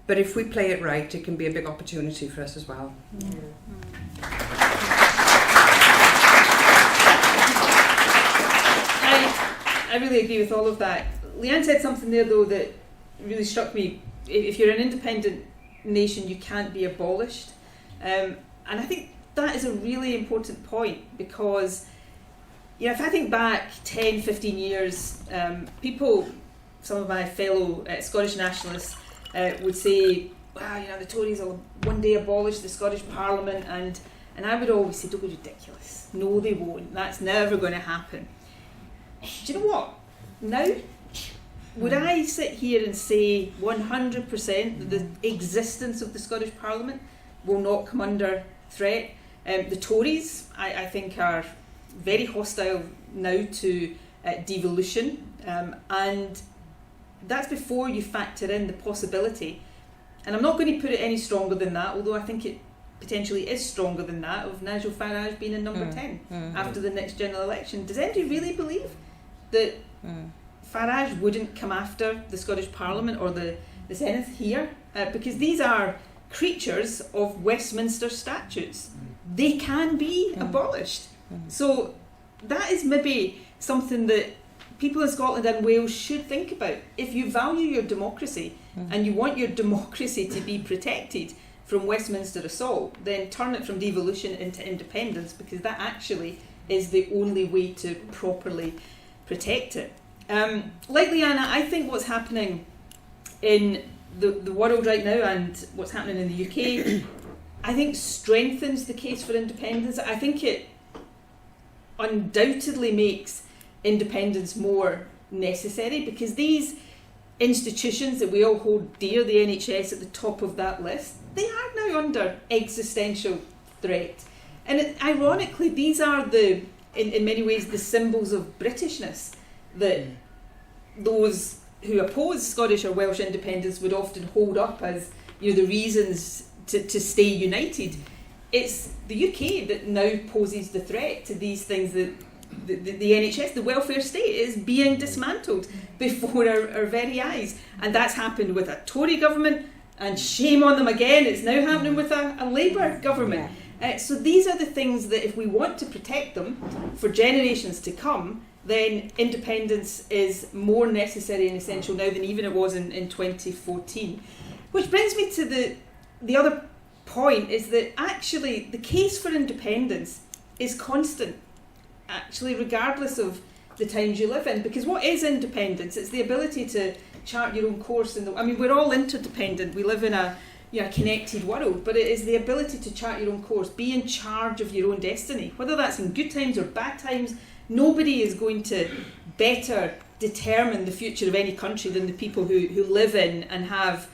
but if we play it right, it can be a big opportunity for us as well. I really agree with all of that. Leanne said something there, though, that really struck me. If you're an independent nation, you can't be abolished. And I think that is a really important point, because if I think back 10, 15 years, people, some of my fellow Scottish nationalists would say, wow, the Tories will one day abolish the Scottish Parliament, and I would always say, don't be ridiculous. No, they won't. That's never going to happen. Do you know what? Now, would I sit here and say 100% that the existence of the Scottish Parliament will not come under threat? The Tories, I think, are very hostile now to devolution, and that's before you factor in the possibility, and I'm not going to put it any stronger than that, although I think it potentially is stronger than that, of Nigel Farage being in number 10 after the next general election. Does anybody really believe that Farage wouldn't come after the Scottish Parliament or the Senedd here? Because these are creatures of Westminster statutes. They can be abolished. So that is maybe something that people in Scotland and Wales should think about. If you value your democracy and you want your democracy to be protected from Westminster assault, then turn it from devolution into independence, because that actually is the only way to properly protect it. Like Leanne, I think what's happening in the world right now and what's happening in the UK, I think strengthens the case for independence. I think it undoubtedly makes independence more necessary, because these institutions that we all hold dear, the NHS at the top of that list, they are now under existential threat. And ironically, these are in many ways the symbols of Britishness that those who oppose Scottish or Welsh independence would often hold up as the reasons to stay united. it's the UK that now poses the threat to these things that the NHS, the welfare state, is being dismantled before our very eyes. And that's happened with a Tory government, and shame on them again, it's now happening with a Labour government. So these are the things that, if we want to protect them for generations to come, then independence is more necessary and essential now than even it was in 2014. Which brings me to the other point, is that actually the case for independence is constant, actually, regardless of the times you live in. Because what is independence? It's the ability to chart your own course. We're all interdependent. We live in a connected world, but it is the ability to chart your own course, be in charge of your own destiny, whether that's in good times or bad times. Nobody is going to better determine the future of any country than the people who live in and have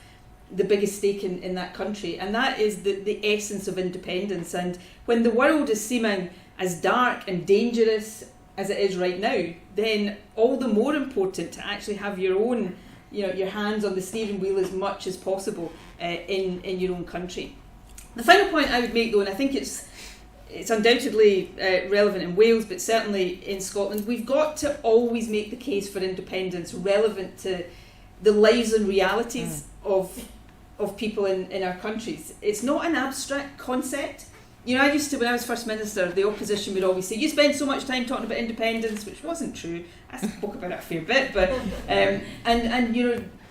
the biggest stake in that country. And that is the essence of independence. And when the world is seeming as dark and dangerous as it is right now, then all the more important to actually have your own, your hands on the steering wheel as much as possible in your own country. The final point I would make, though, and I think it's undoubtedly relevant in Wales, but certainly in Scotland, we've got to always make the case for independence relevant to the lives and realities of people in our countries. It's not an abstract concept. I used to, when I was First Minister, the opposition would always say, you spend so much time talking about independence, which wasn't true. I spoke about it a fair bit, but and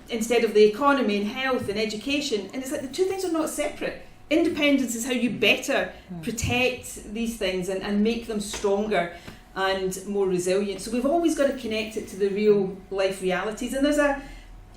instead of the economy and health and education, and it's like the two things are not separate. Independence is how you better protect these things and make them stronger and more resilient. So we've always got to connect it to the real life realities. And there's an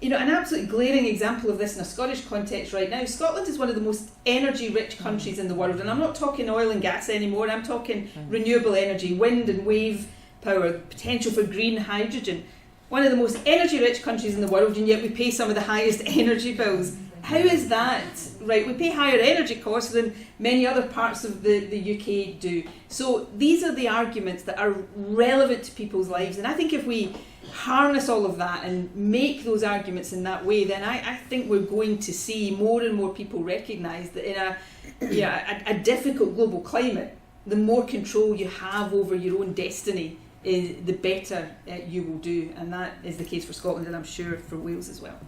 absolute glaring example of this in a Scottish context right now. Scotland is one of the most energy-rich countries in the world, and I'm not talking oil and gas anymore. I'm talking renewable energy, wind and wave power, potential for green hydrogen. One of the most energy-rich countries in the world, and yet we pay some of the highest energy bills. How is that right? We pay higher energy costs than many other parts of the UK do. So these are the arguments that are relevant to people's lives, and I think if we harness all of that and make those arguments in that way, then I think we're going to see more and more people recognise that in a difficult global climate, the more control you have over your own destiny, the better you will do. And that is the case for Scotland, and I'm sure for Wales as well.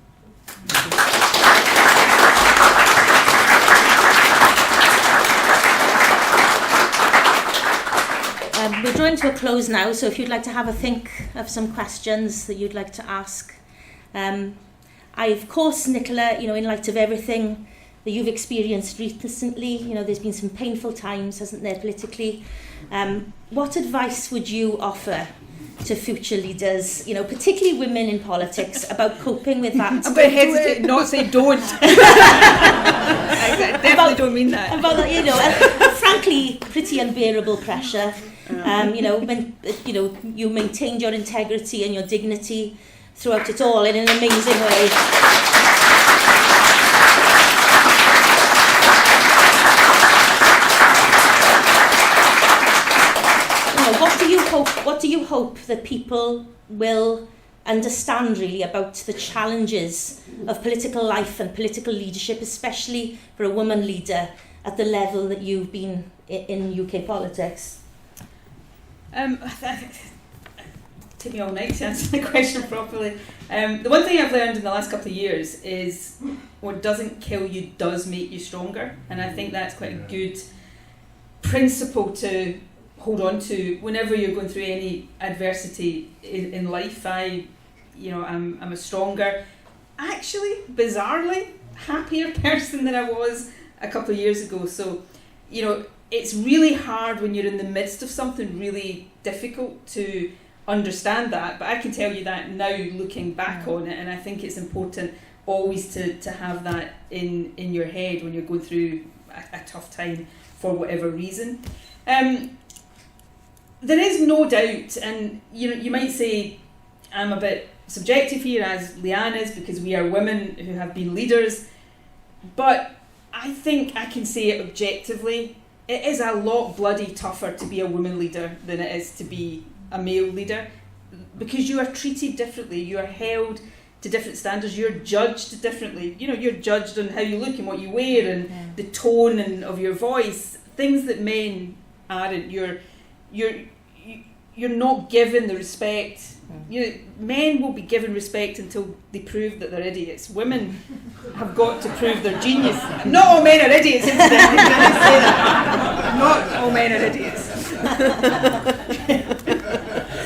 We're drawing to a close now, so if you'd like to have a think of some questions that you'd like to ask. I, of course, Nicola, in light of everything that you've experienced recently, there's been some painful times, hasn't there, politically. What advice would you offer to future leaders, particularly women in politics, about coping with that? I'm going to hesitate not say don't. I definitely don't mean that. About that, frankly, pretty unbearable pressure. You maintained your integrity and your dignity throughout it all in an amazing way. What do you hope that people will understand really about the challenges of political life and political leadership, especially for a woman leader at the level that you've been in UK politics? Take me all night to answer the question properly. The one thing I've learned in the last couple of years is what doesn't kill you does make you stronger, and I think that's quite a good principle to hold on to whenever you're going through any adversity in life. I'm a stronger, actually, bizarrely happier person than I was a couple of years ago. So, it's really hard when you're in the midst of something really difficult to understand that, but I can tell you that now looking back on it, and I think it's important always to have that in your head when you're going through a tough time for whatever reason. There is no doubt, and you might say I'm a bit subjective here, as Leanne is, because we are women who have been leaders, but I think I can say it objectively. It is a lot bloody tougher to be a woman leader than it is to be a male leader, because you are treated differently, you are held to different standards, you're judged differently. You're judged on how you look and what you wear and the tone of your voice. things that men aren't. You're not given the respect. Men will be given respect until they prove that they're idiots. Women have got to prove their genius. Not all men are idiots, incidentally. Can I say that? Not all men are idiots.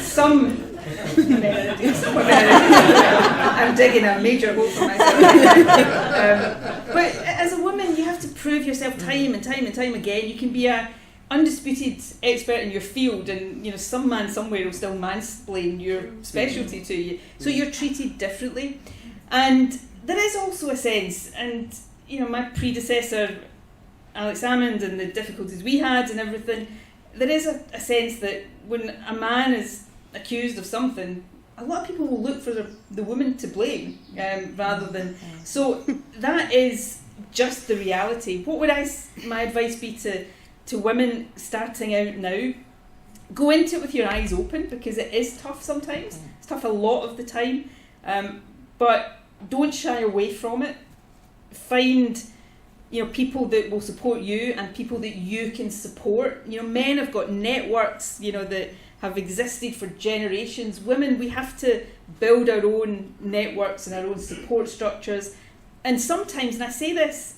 Some men are idiots. Some women are idiots. I'm digging a major hole for myself. But as a woman, you have to prove yourself time and time and time again. You can be a undisputed expert in your field, and some man somewhere will still mansplain your specialty to you, so you're treated differently. And there is also a sense, and my predecessor Alex Salmond and the difficulties we had and everything, there is a sense that when a man is accused of something, a lot of people will look for the woman to blame rather than, so that is just the reality. What would my advice be to women starting out now? Go into it with your eyes open, because it is tough sometimes. It's tough a lot of the time, but don't shy away from it. Find people that will support you and people that you can support. Men have got networks that have existed for generations. Women, we have to build our own networks and our own support structures. And sometimes, and I say this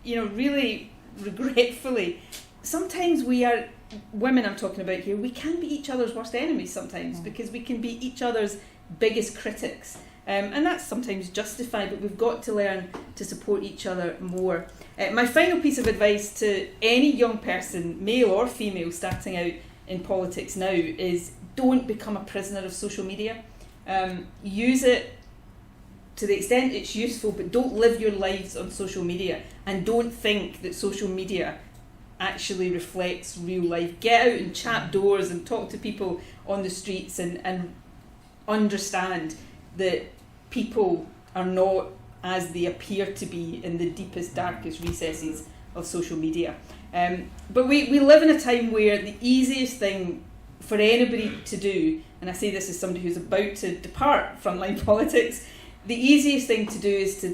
really regretfully, sometimes we are, women I'm talking about here, we can be each other's worst enemies sometimes, because we can be each other's biggest critics. And that's sometimes justified, but we've got to learn to support each other more. My final piece of advice to any young person, male or female, starting out in politics now is don't become a prisoner of social media. Use it to the extent it's useful, but don't live your lives on social media, and don't think that social media actually reflects real life. Get out and chat doors and talk to people on the streets, and understand that people are not as they appear to be in the deepest, darkest recesses of social media. But we live in a time where the easiest thing for anybody to do, and I say this as somebody who's about to depart frontline politics, the easiest thing to do is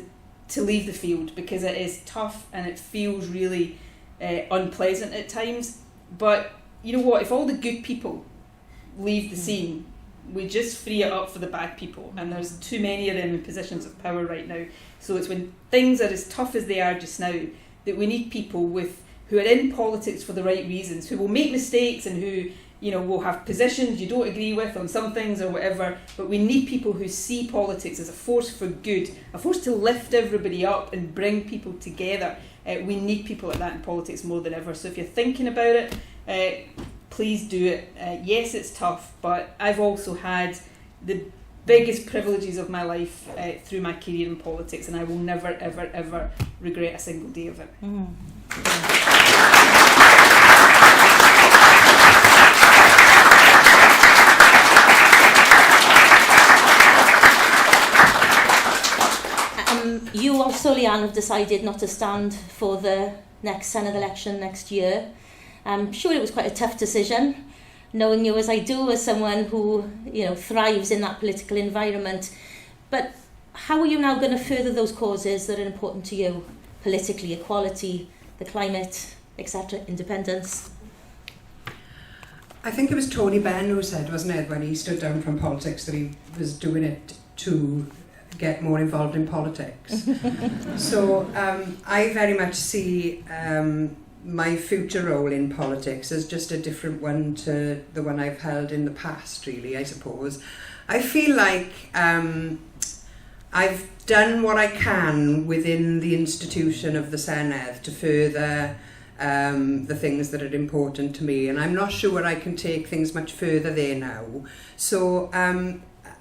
to leave the field, because it is tough and it feels really unpleasant at times. But you know what, if all the good people leave the scene, we just free it up for the bad people, and there's too many of them in positions of power right now. So it's when things are as tough as they are just now that we need people who are in politics for the right reasons, who will make mistakes and who will have positions you don't agree with on some things or whatever, but we need people who see politics as a force for good, a force to lift everybody up and bring people together. We need people like that in politics more than ever. So if you're thinking about it, please do it. Yes, it's tough, but I've also had the biggest privileges of my life through my career in politics, and I will never, ever, ever regret a single day of it. You also, Leanne, have decided not to stand for the next Senedd election next year. I'm sure it was quite a tough decision, knowing you as I do, as someone who thrives in that political environment. But how are you now going to further those causes that are important to you politically? Equality, the climate, etc., independence? I think it was Tony Benn who said, wasn't it, when he stood down from politics, that he was doing it to get more involved in politics. So I very much see my future role in politics as just a different one to the one I've held in the past, really, I suppose. I feel like I've done what I can within the institution of the Senedd to further the things that are important to me, and I'm not sure I can take things much further there now. So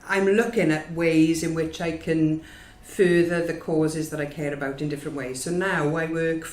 I'm looking at ways in which I can further the causes that I care about in different ways. So now I work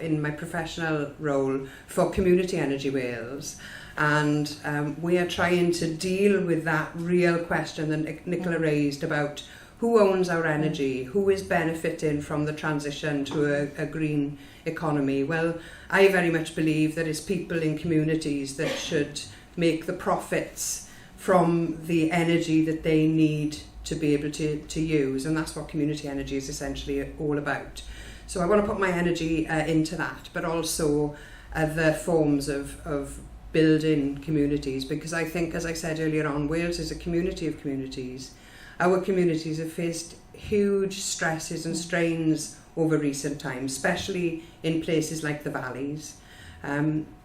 in my professional role, for Community Energy Wales, and we are trying to deal with that real question that Nicola raised about who owns our energy, who is benefiting from the transition to a green economy. Well, I very much believe that it's people in communities that should make the profits from the energy that they need to be able to use, and that's what community energy is essentially all about. So I want to put my energy into that, but also other forms of building communities, because I think, as I said earlier on, Wales is a community of communities. Our communities have faced huge stresses and strains over recent times, especially in places like the valleys.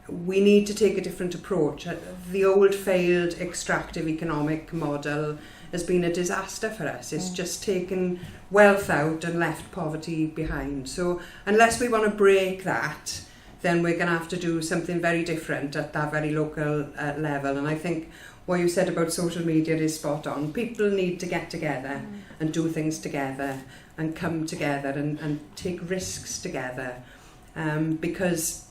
We need to take a different approach. The old failed extractive economic model has been a disaster for us. It's just taken wealth out and left poverty behind. So unless we want to break that, then we're going to have to do something very different at that very local level. And I think what you said about social media is spot on. People need to get together and do things together and come together and take risks together, because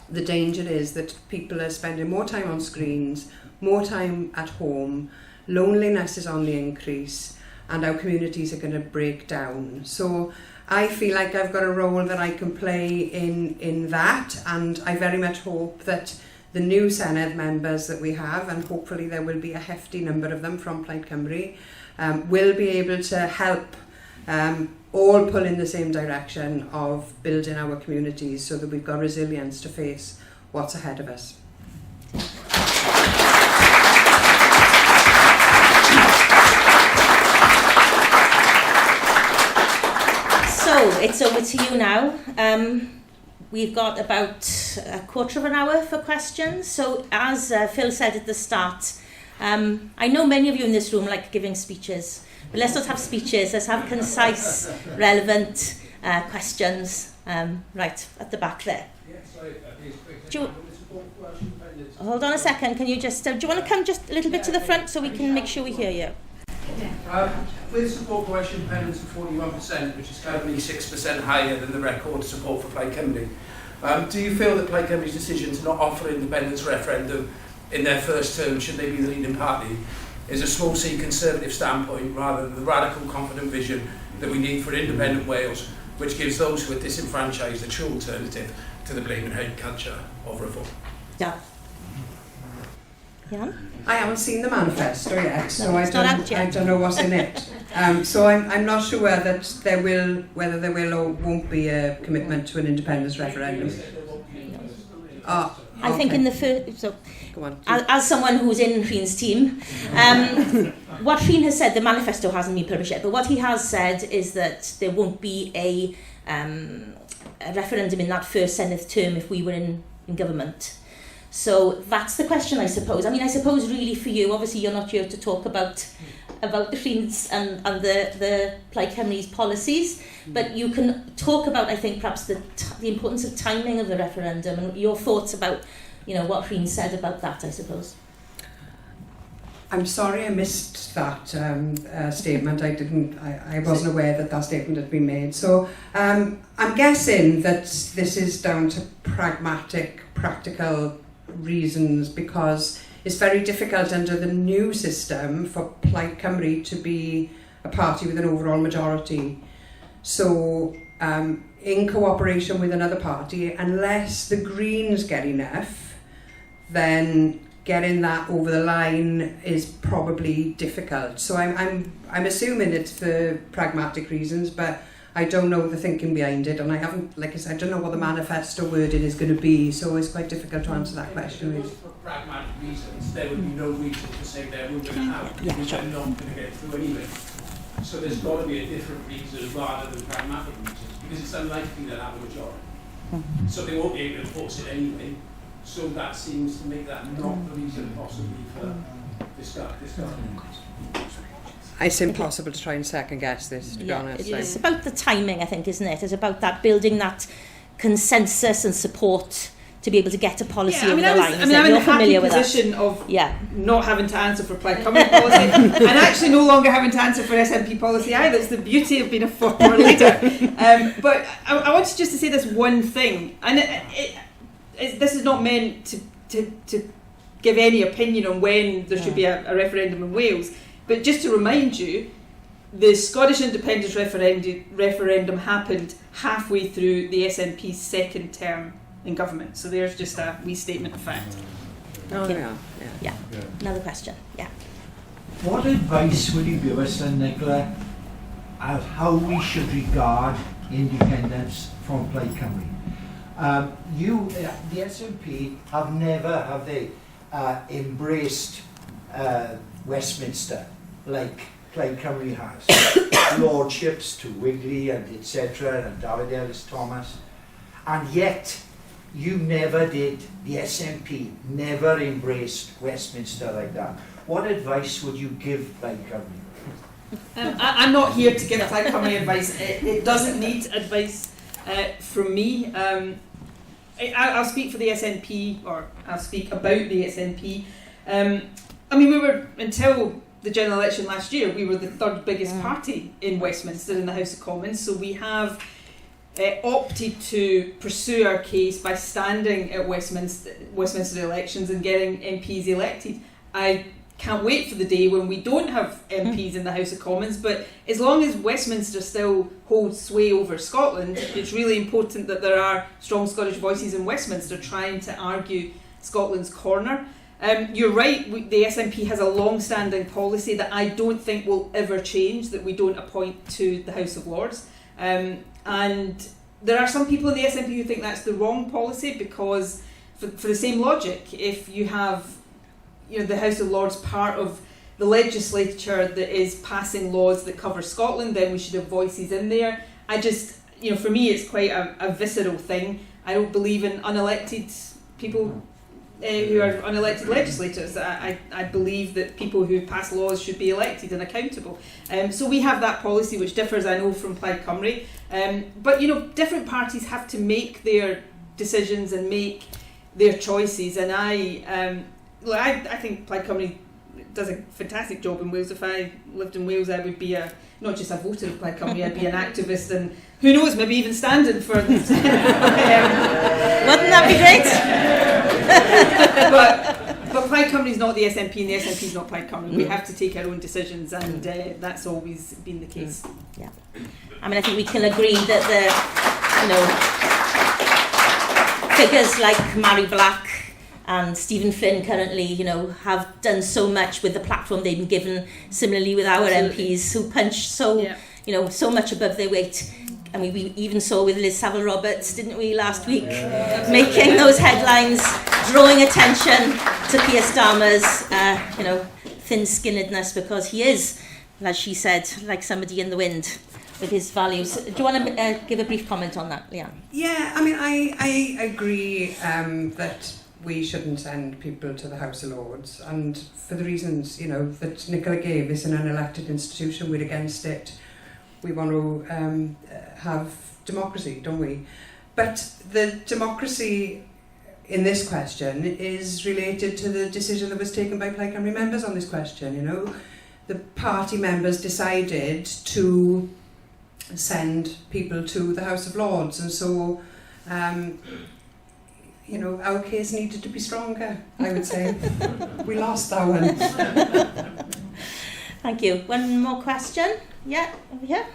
the danger is that people are spending more time on screens, more time at home, loneliness is on the increase, and our communities are going to break down. So I feel like I've got a role that I can play in that, and I very much hope that the new Senedd members that we have, and hopefully there will be a hefty number of them from Plaid Cymru, will be able to help all pull in the same direction of building our communities so that we've got resilience to face what's ahead of us. So it's over to you now. We've got about a quarter of an hour for questions. So as Phyl said at the start, I know many of you in this room like giving speeches, but let's not have speeches, let's have concise, relevant questions. Right, at the back there. Hold on a second, can you just, do you want to come just a little bit to the front so we can make sure we hear you? With support for Welsh independence of 41%, which is currently 6% higher than the record support for Plaid Cymru, do you feel that Plaid Cymru's decision to not offer independence referendum in their first term, should they be the leading party, is a small c conservative standpoint rather than the radical confident vision that we need for independent Wales, which gives those who are disenfranchised a true alternative to the blame and hate culture of reform? Yeah. Yeah. I haven't seen the manifesto yet, so I don't know what's in it. So I'm not sure that whether there will or won't be a commitment to an independence referendum. I think in the first, so go on. As someone who's in Rhin's team, what Rhin has said, the manifesto hasn't been published yet, but what he has said is that there won't be a referendum in that first Senedd term if we were in government. So that's the question, I suppose. I mean, I suppose really for you, obviously you're not here to talk about the Rhin's and the Plaid Cymru's policies, but you can talk about, I think, perhaps the importance of timing of the referendum and your thoughts about, what Rhin said about that, I suppose. I'm sorry I missed that statement. I wasn't aware that statement had been made. So I'm guessing that this is down to practical reasons, because it's very difficult under the new system for Plaid Cymru to be a party with an overall majority. So in cooperation with another party, unless the Greens get enough, then getting that over the line is probably difficult. So I'm assuming it's for pragmatic reasons, but I don't know the thinking behind it, and I haven't, like I said, I don't know what the manifesto wording is going to be, so it's quite difficult to answer that question. For pragmatic reasons, there would be no reason to say they're moving out, because they're not going to get through anyway. So there's got to be a different reason rather than pragmatic reasons, because it's unlikely they'll have a majority. So they won't be able to enforce it anyway. So that seems to make that not the reason possibly for discussion. It's impossible to try and second guess this, to be honest. It's about the timing, I think, isn't it? It's about that building that consensus and support to be able to get a policy over the line. I'm in the happy position of not having to answer for Plaid Cymru policy and actually no longer having to answer for SNP policy either. It's the beauty of being a former leader. But I wanted just to say this one thing, and this is not meant to give any opinion on when there should be a referendum in Wales. But just to remind you, the Scottish independence referendum happened halfway through the SNP's second term in government. So there's just a wee statement of fact. Yeah. Another question. Yeah. What advice would you give us then, Nicola, of how we should regard independence from Plaid Cymru? The SNP have never, have they, embraced Westminster like Plaid Cymru has. Lordships to Wigley and etc. and David Ellis Thomas. And yet, you never did, the SNP never embraced Westminster like that. What advice would you give Plaid Cymru? I'm not here to give Plaid Cymru advice. It doesn't need advice from me. I'll speak for the SNP, or I'll speak about the SNP. We were, until the general election last year, we were the third biggest party in Westminster in the House of Commons, so we have opted to pursue our case by standing at Westminster elections and getting MPs elected. I can't wait for the day when we don't have MPs in the House of Commons, but as long as Westminster still holds sway over Scotland, it's really important that there are strong Scottish voices in Westminster trying to argue Scotland's corner. You're right, the SNP has a long-standing policy that I don't think will ever change, that we don't appoint to the House of Lords. And there are some people in the SNP who think that's the wrong policy, because for the same logic, if you have the House of Lords part of the legislature that is passing laws that cover Scotland, then we should have voices in there. I just, for me, it's quite a visceral thing. I don't believe in unelected people who are unelected legislators. I believe that people who pass laws should be elected and accountable. So we have that policy, which differs, I know, from Plaid Cymru. But different parties have to make their decisions and make their choices. And I think Plaid Cymru does a fantastic job in Wales. If I lived in Wales, I would be not just a voter of Plaid Cymru, I'd be an activist, and who knows, maybe even standing for them. Wouldn't that be great? but Plaid Cymru is not the SNP, and the SNP is not Plaid Cymru. We have to take our own decisions, and that's always been the case. Yeah, I think we can agree that the figures like Mary Black and Stephen Flynn currently, have done so much with the platform they've been given. Similarly with our MPs who punch so much above their weight. I mean, we even saw with Liz Saville-Roberts, didn't we, last week, making those headlines, drawing attention to Keir Starmer's, thin-skinnedness, because he is, as she said, like somebody in the wind with his values. Do you want to give a brief comment on that, Leanne? Yeah, I agree that we shouldn't send people to the House of Lords, and for the reasons that Nicola gave. It's an unelected institution, we're against it. We want to have democracy, don't we? But the democracy in this question is related to the decision that was taken by Plaid Cymru members on this question. The party members decided to send people to the House of Lords, and so our case needed to be stronger, I would say. We lost that one. Thank you. One more question? Yeah, over here.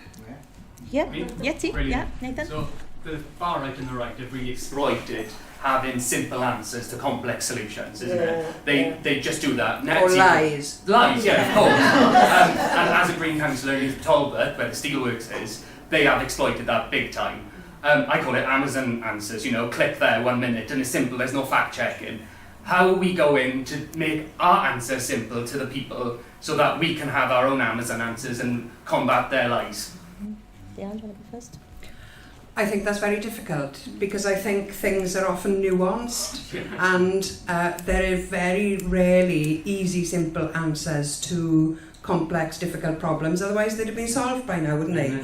Yeah, Yeti. Yeah, Nathan. So the far right and the right have really exploited having simple answers to complex solutions, isn't it? They just do that. Or lies. Lies, yeah, of course. And as a Green councillor in Talbot, where the steelworks is, they have exploited that big time. I call it Amazon answers, click there 1 minute, and it's simple, there's no fact checking. How are we going to make our answer simple to the people so that we can have our own Amazon answers and combat their lies? Leanne, do you want to go first? I think that's very difficult, because I think things are often nuanced and there are very rarely easy, simple answers to complex, difficult problems. Otherwise they'd have been solved by now, wouldn't they?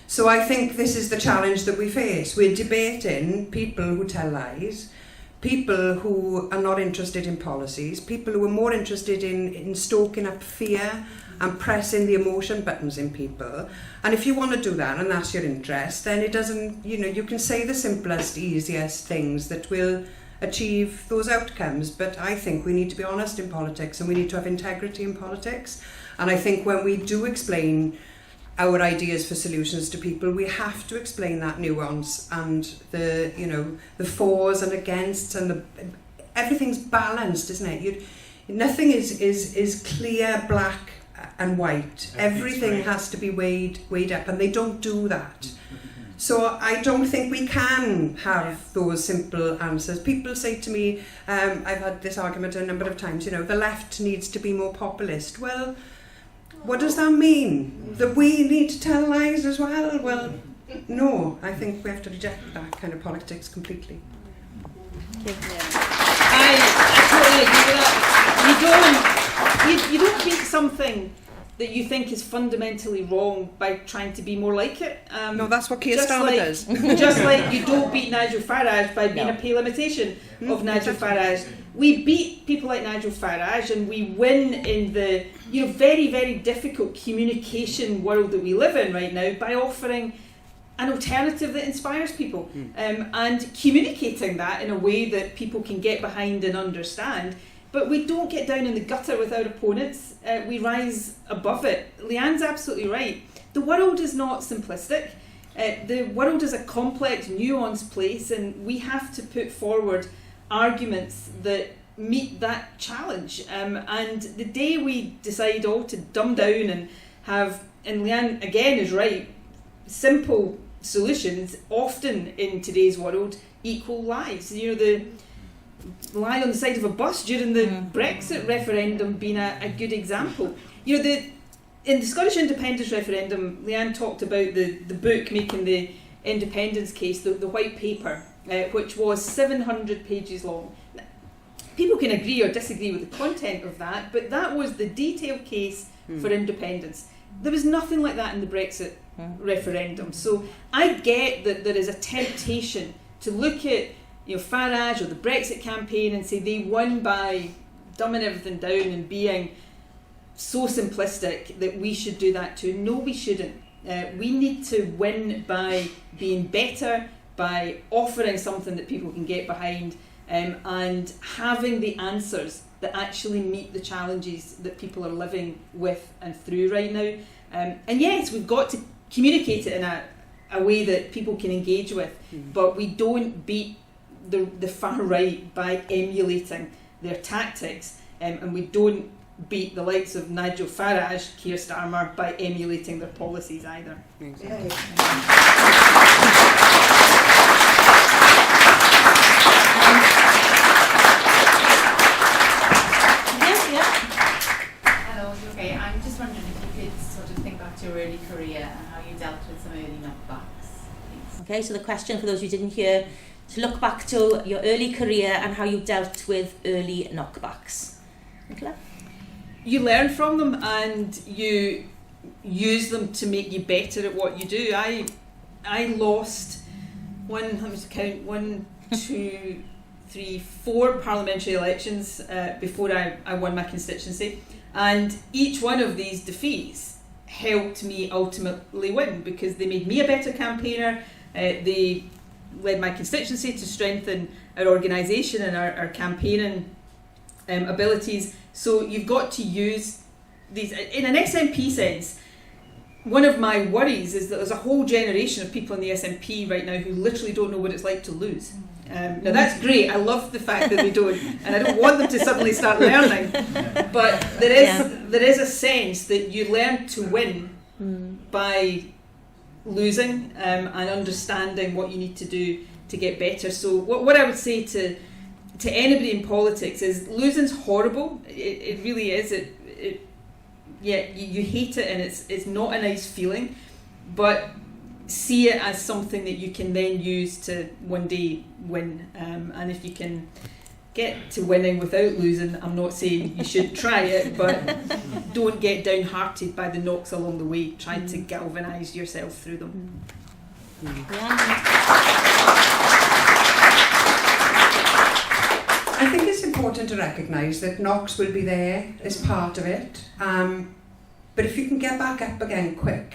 So I think this is the challenge that we face. We're debating people who tell lies, people who are not interested in policies, people who are more interested in stoking up fear and pressing the emotion buttons in people. And if you want to do that and that's your interest, then it doesn't, you can say the simplest, easiest things that will achieve those outcomes. But I think we need to be honest in politics, and we need to have integrity in politics. And I think when we do explain our ideas for solutions to people, we have to explain that nuance and the fors and against, and everything's balanced, isn't it? Nothing is clear, black and white. Everything has to be weighed up, and they don't do that. So I don't think we can have those simple answers. People say to me, I've had this argument a number of times, you know, the left needs to be more populist. Well, what does that mean? That we need to tell lies as well? Well, no, I think we have to reject that kind of politics completely. I totally agree with that. You don't beat something that you think is fundamentally wrong by trying to be more like it. No, that's what Keir just Starmer like, does. Just like you don't beat Nigel Farage by being a pale imitation of Nigel Farage. We beat people like Nigel Farage, and we win in the very, very difficult communication world that we live in right now by offering an alternative that inspires people and communicating that in a way that people can get behind and understand. But we don't get down in the gutter with our opponents. We rise above it. Leanne's absolutely right. The world is not simplistic. The world is a complex, nuanced place, and we have to put forward arguments that meet that challenge. And the day we decide all to dumb down and have, and Leanne again is right, simple solutions often in today's world equal lies. You know, the lie on the side of a bus during the Brexit referendum being a good example. You know, in the Scottish independence referendum, Leanne talked about the book making the independence case, the white paper, which was 700 pages long. People can agree or disagree with the content of that, but that was the detailed case for independence. There was nothing like that in the Brexit referendum. So I get that there is a temptation to look at Farage or the Brexit campaign and say they won by dumbing everything down and being so simplistic that we should do that too. No, we shouldn't. We need to win by being better, by offering something that people can get behind, and having the answers that actually meet the challenges that people are living with and through right now. And yes, we've got to communicate it in a way that people can engage with, but we don't beat the far right by emulating their tactics, and we don't beat the likes of Nigel Farage, Keir Starmer by emulating their policies either. Exactly. Hello, okay. I'm just wondering if you could sort of think back to your early career and how you dealt with some early knockbacks, please. Okay, so the question for those who didn't hear, to look back to your early career and how you dealt with early knockbacks. Nicola? You learn from them and you use them to make you better at what you do. I lost one, two, three, 4 parliamentary elections before I won my constituency, and each one of these defeats helped me ultimately win because they made me a better campaigner. They led my constituency to strengthen our organisation and our campaigning abilities. So you've got to use these in an SNP sense. One of my worries is that there's a whole generation of people in the SNP right now who literally don't know what it's like to lose. Now that's great, I love the fact that they don't, and I don't want them to suddenly start learning, but there is a sense that you learn to win by losing and understanding what you need to do to get better. So what I would say to anybody in politics is losing's horrible. It really is. You hate it and it's not a nice feeling, but see it as something that you can then use to one day win. And if you can get to winning without losing, I'm not saying you should try it, but don't get downhearted by the knocks along the way. Try to galvanise yourself through them. I think it's important to recognise that knocks will be there as part of it, but if you can get back up again quick,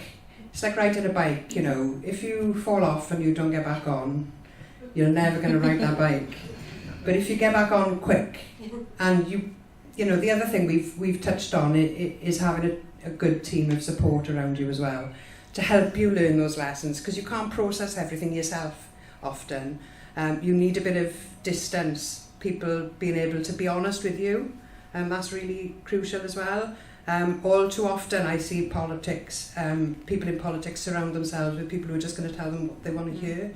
it's like riding a bike, you know, if you fall off and you don't get back on, you're never going to ride that bike. But if you get back on quick, and you know, the other thing we've touched on is having a good team of support around you as well, to help you learn those lessons, because you can't process everything yourself often. You need a bit of distance, people being able to be honest with you, and that's really crucial as well. All too often I see politics, people in politics surround themselves with people who are just going to tell them what they want to hear.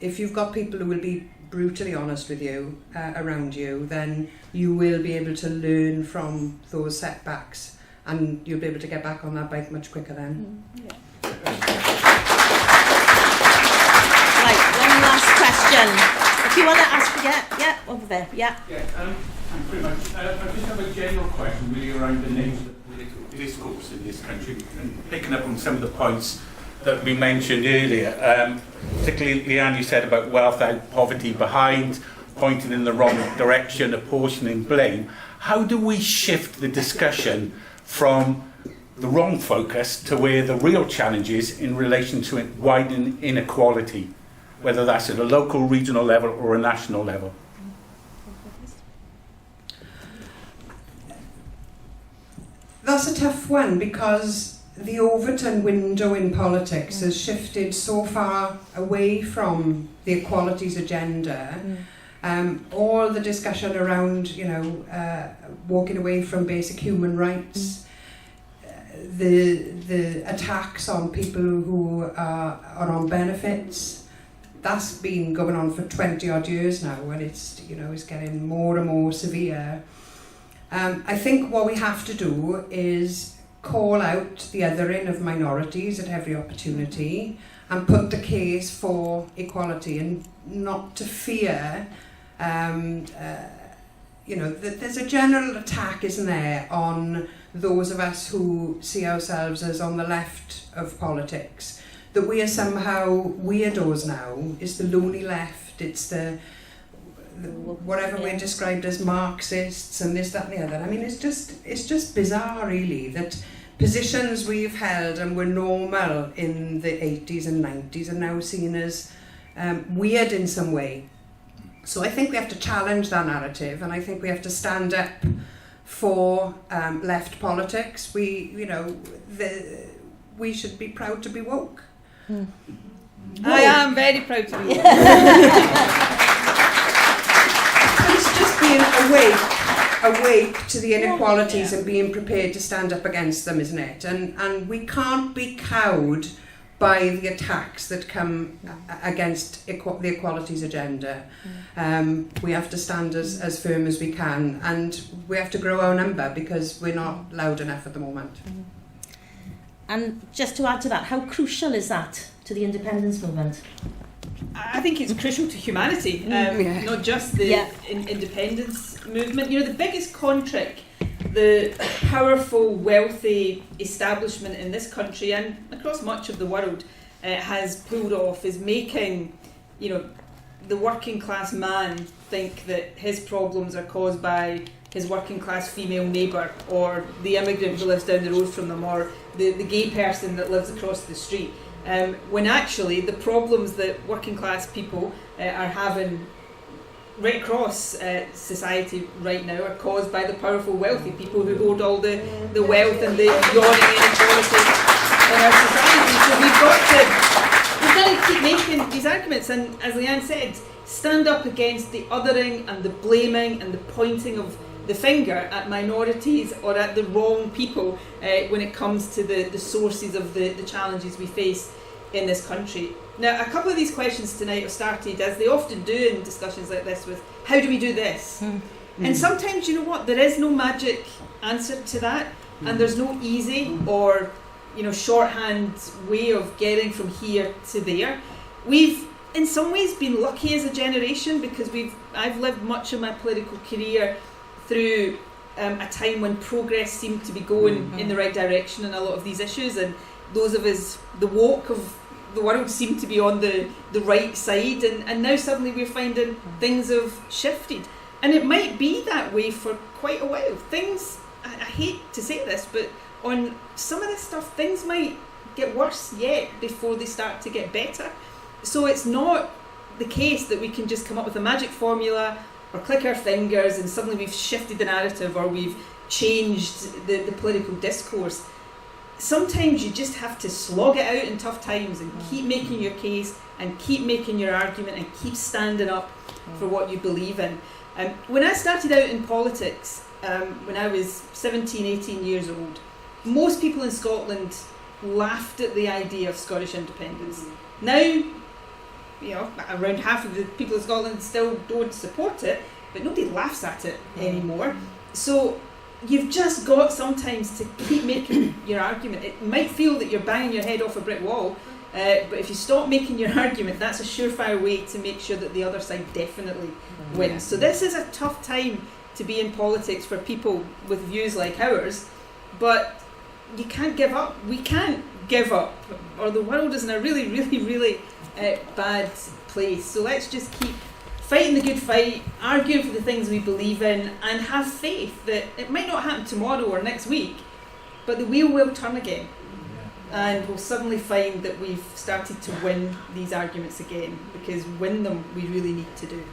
If you've got people who will be brutally honest with you around you, then you will be able to learn from those setbacks, and you'll be able to get back on that bike much quicker then. Right, one last question. If you want to ask, yeah, over there, yeah. I'm pretty much, I just have a general question really around the nature of the political discourse in this country, and picking up on some of the points that we mentioned earlier, particularly Leanne, you said about wealth out, poverty behind, pointing in the wrong direction, apportioning blame. How do we shift the discussion from the wrong focus to where the real challenge is in relation to widening inequality, whether that's at a local, regional level or a national level? That's a tough one, because the Overton window in politics has shifted so far away from the equalities agenda. All the discussion around, walking away from basic human rights, the attacks on people who are on benefits, that's been going on for 20 odd years now, and it's getting more and more severe. I think what we have to do is call out the othering of minorities at every opportunity and put the case for equality, and not to fear. There's a general attack, isn't there, on those of us who see ourselves as on the left of politics, that we are somehow weirdos now. It's the loony left, it's the whatever we're described as Marxists and this, that and the other. I mean, it's just bizarre, really, that positions we've held and were normal in the 80s and 90s are now seen as weird in some way. So I think we have to challenge that narrative, and I think we have to stand up for left politics. We should be proud to be woke. I am very proud to be woke. It's just being awake to the inequalities and being prepared to stand up against them, isn't it? And we can't be cowed by the attacks that come against the equalities agenda. We have to stand as firm as we can, and we have to grow our number, because we're not loud enough at the moment. And just to add to that, how crucial is that to the independence movement? I think it's crucial to humanity, not just the independence movement. The biggest con trick the powerful, wealthy establishment in this country and across much of the world has pulled off is making, the working class man think that his problems are caused by his working class female neighbour, or the immigrant who lives down the road from them, or the gay person that lives across the street. When actually the problems that working class people are having right across society right now are caused by the powerful, wealthy people who hold all the wealth and the yawning inequality in our society. So we've got to keep making these arguments, and as Leanne said, stand up against the othering and the blaming and the pointing of the finger at minorities or at the wrong people when it comes to the sources of the challenges we face in this country. Now, a couple of these questions tonight have started, as they often do in discussions like this, with how do we do this? And sometimes, there is no magic answer to that, and there's no easy or shorthand way of getting from here to there. We've in some ways been lucky as a generation, because I've lived much of my political career through a time when progress seemed to be going in the right direction on a lot of these issues, and those of us, the woke of the world, seem to be on the right side, and now suddenly we're finding things have shifted. And it might be that way for quite a while. Things, I hate to say this, but on some of this stuff, things might get worse yet before they start to get better. So it's not the case that we can just come up with a magic formula or click our fingers and suddenly we've shifted the narrative or we've changed the political discourse. Sometimes you just have to slog it out in tough times and keep making your case and keep making your argument and keep standing up for what you believe in. When I started out in politics, when I was 17, 18 years old, most people in Scotland laughed at the idea of Scottish independence. Now, you know, around half of the people in Scotland still don't support it, but nobody laughs at it anymore. So you've just got sometimes to keep making your argument. It might feel that you're banging your head off a brick wall, but if you stop making your argument, that's a surefire way to make sure that the other side definitely wins. So this is a tough time to be in politics for people with views like ours, but you can't give up. We can't give up, or the world is in a really, really, really bad place. So let's just keep fighting the good fight, arguing for the things we believe in, and have faith that it might not happen tomorrow or next week, but the wheel will turn again. And we'll suddenly find that we've started to win these arguments again, because win them we really need to do.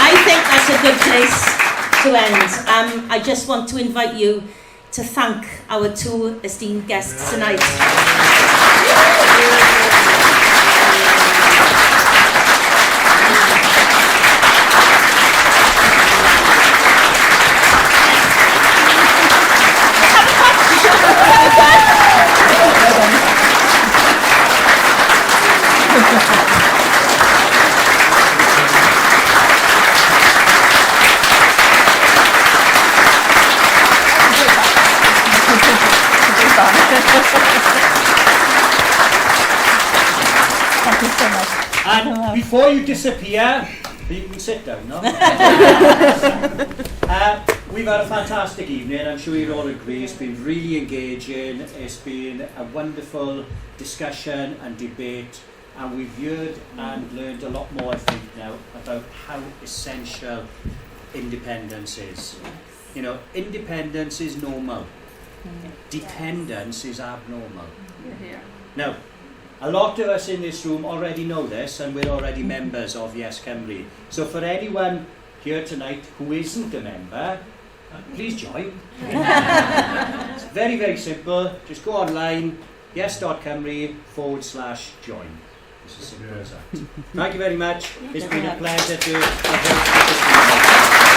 I think that's a good place to end. I just want to invite you to thank our two esteemed guests tonight. Thank you so much. And before you disappear, you can sit down, no? We've had a fantastic evening. I'm sure you'll all agree. It's been really engaging. It's been a wonderful discussion and debate. And we've heard and learned a lot more, I think, now about how essential independence is. You know, independence is normal. Dependence is abnormal. Now, a lot of us in this room already know this, and we're already members of Yes Cymru. So for anyone here tonight who isn't a member, please join. It's very, very simple. Just go online, yes.cymru/join. It's as simple as that. Thank you very much. It's been a pleasure to have you.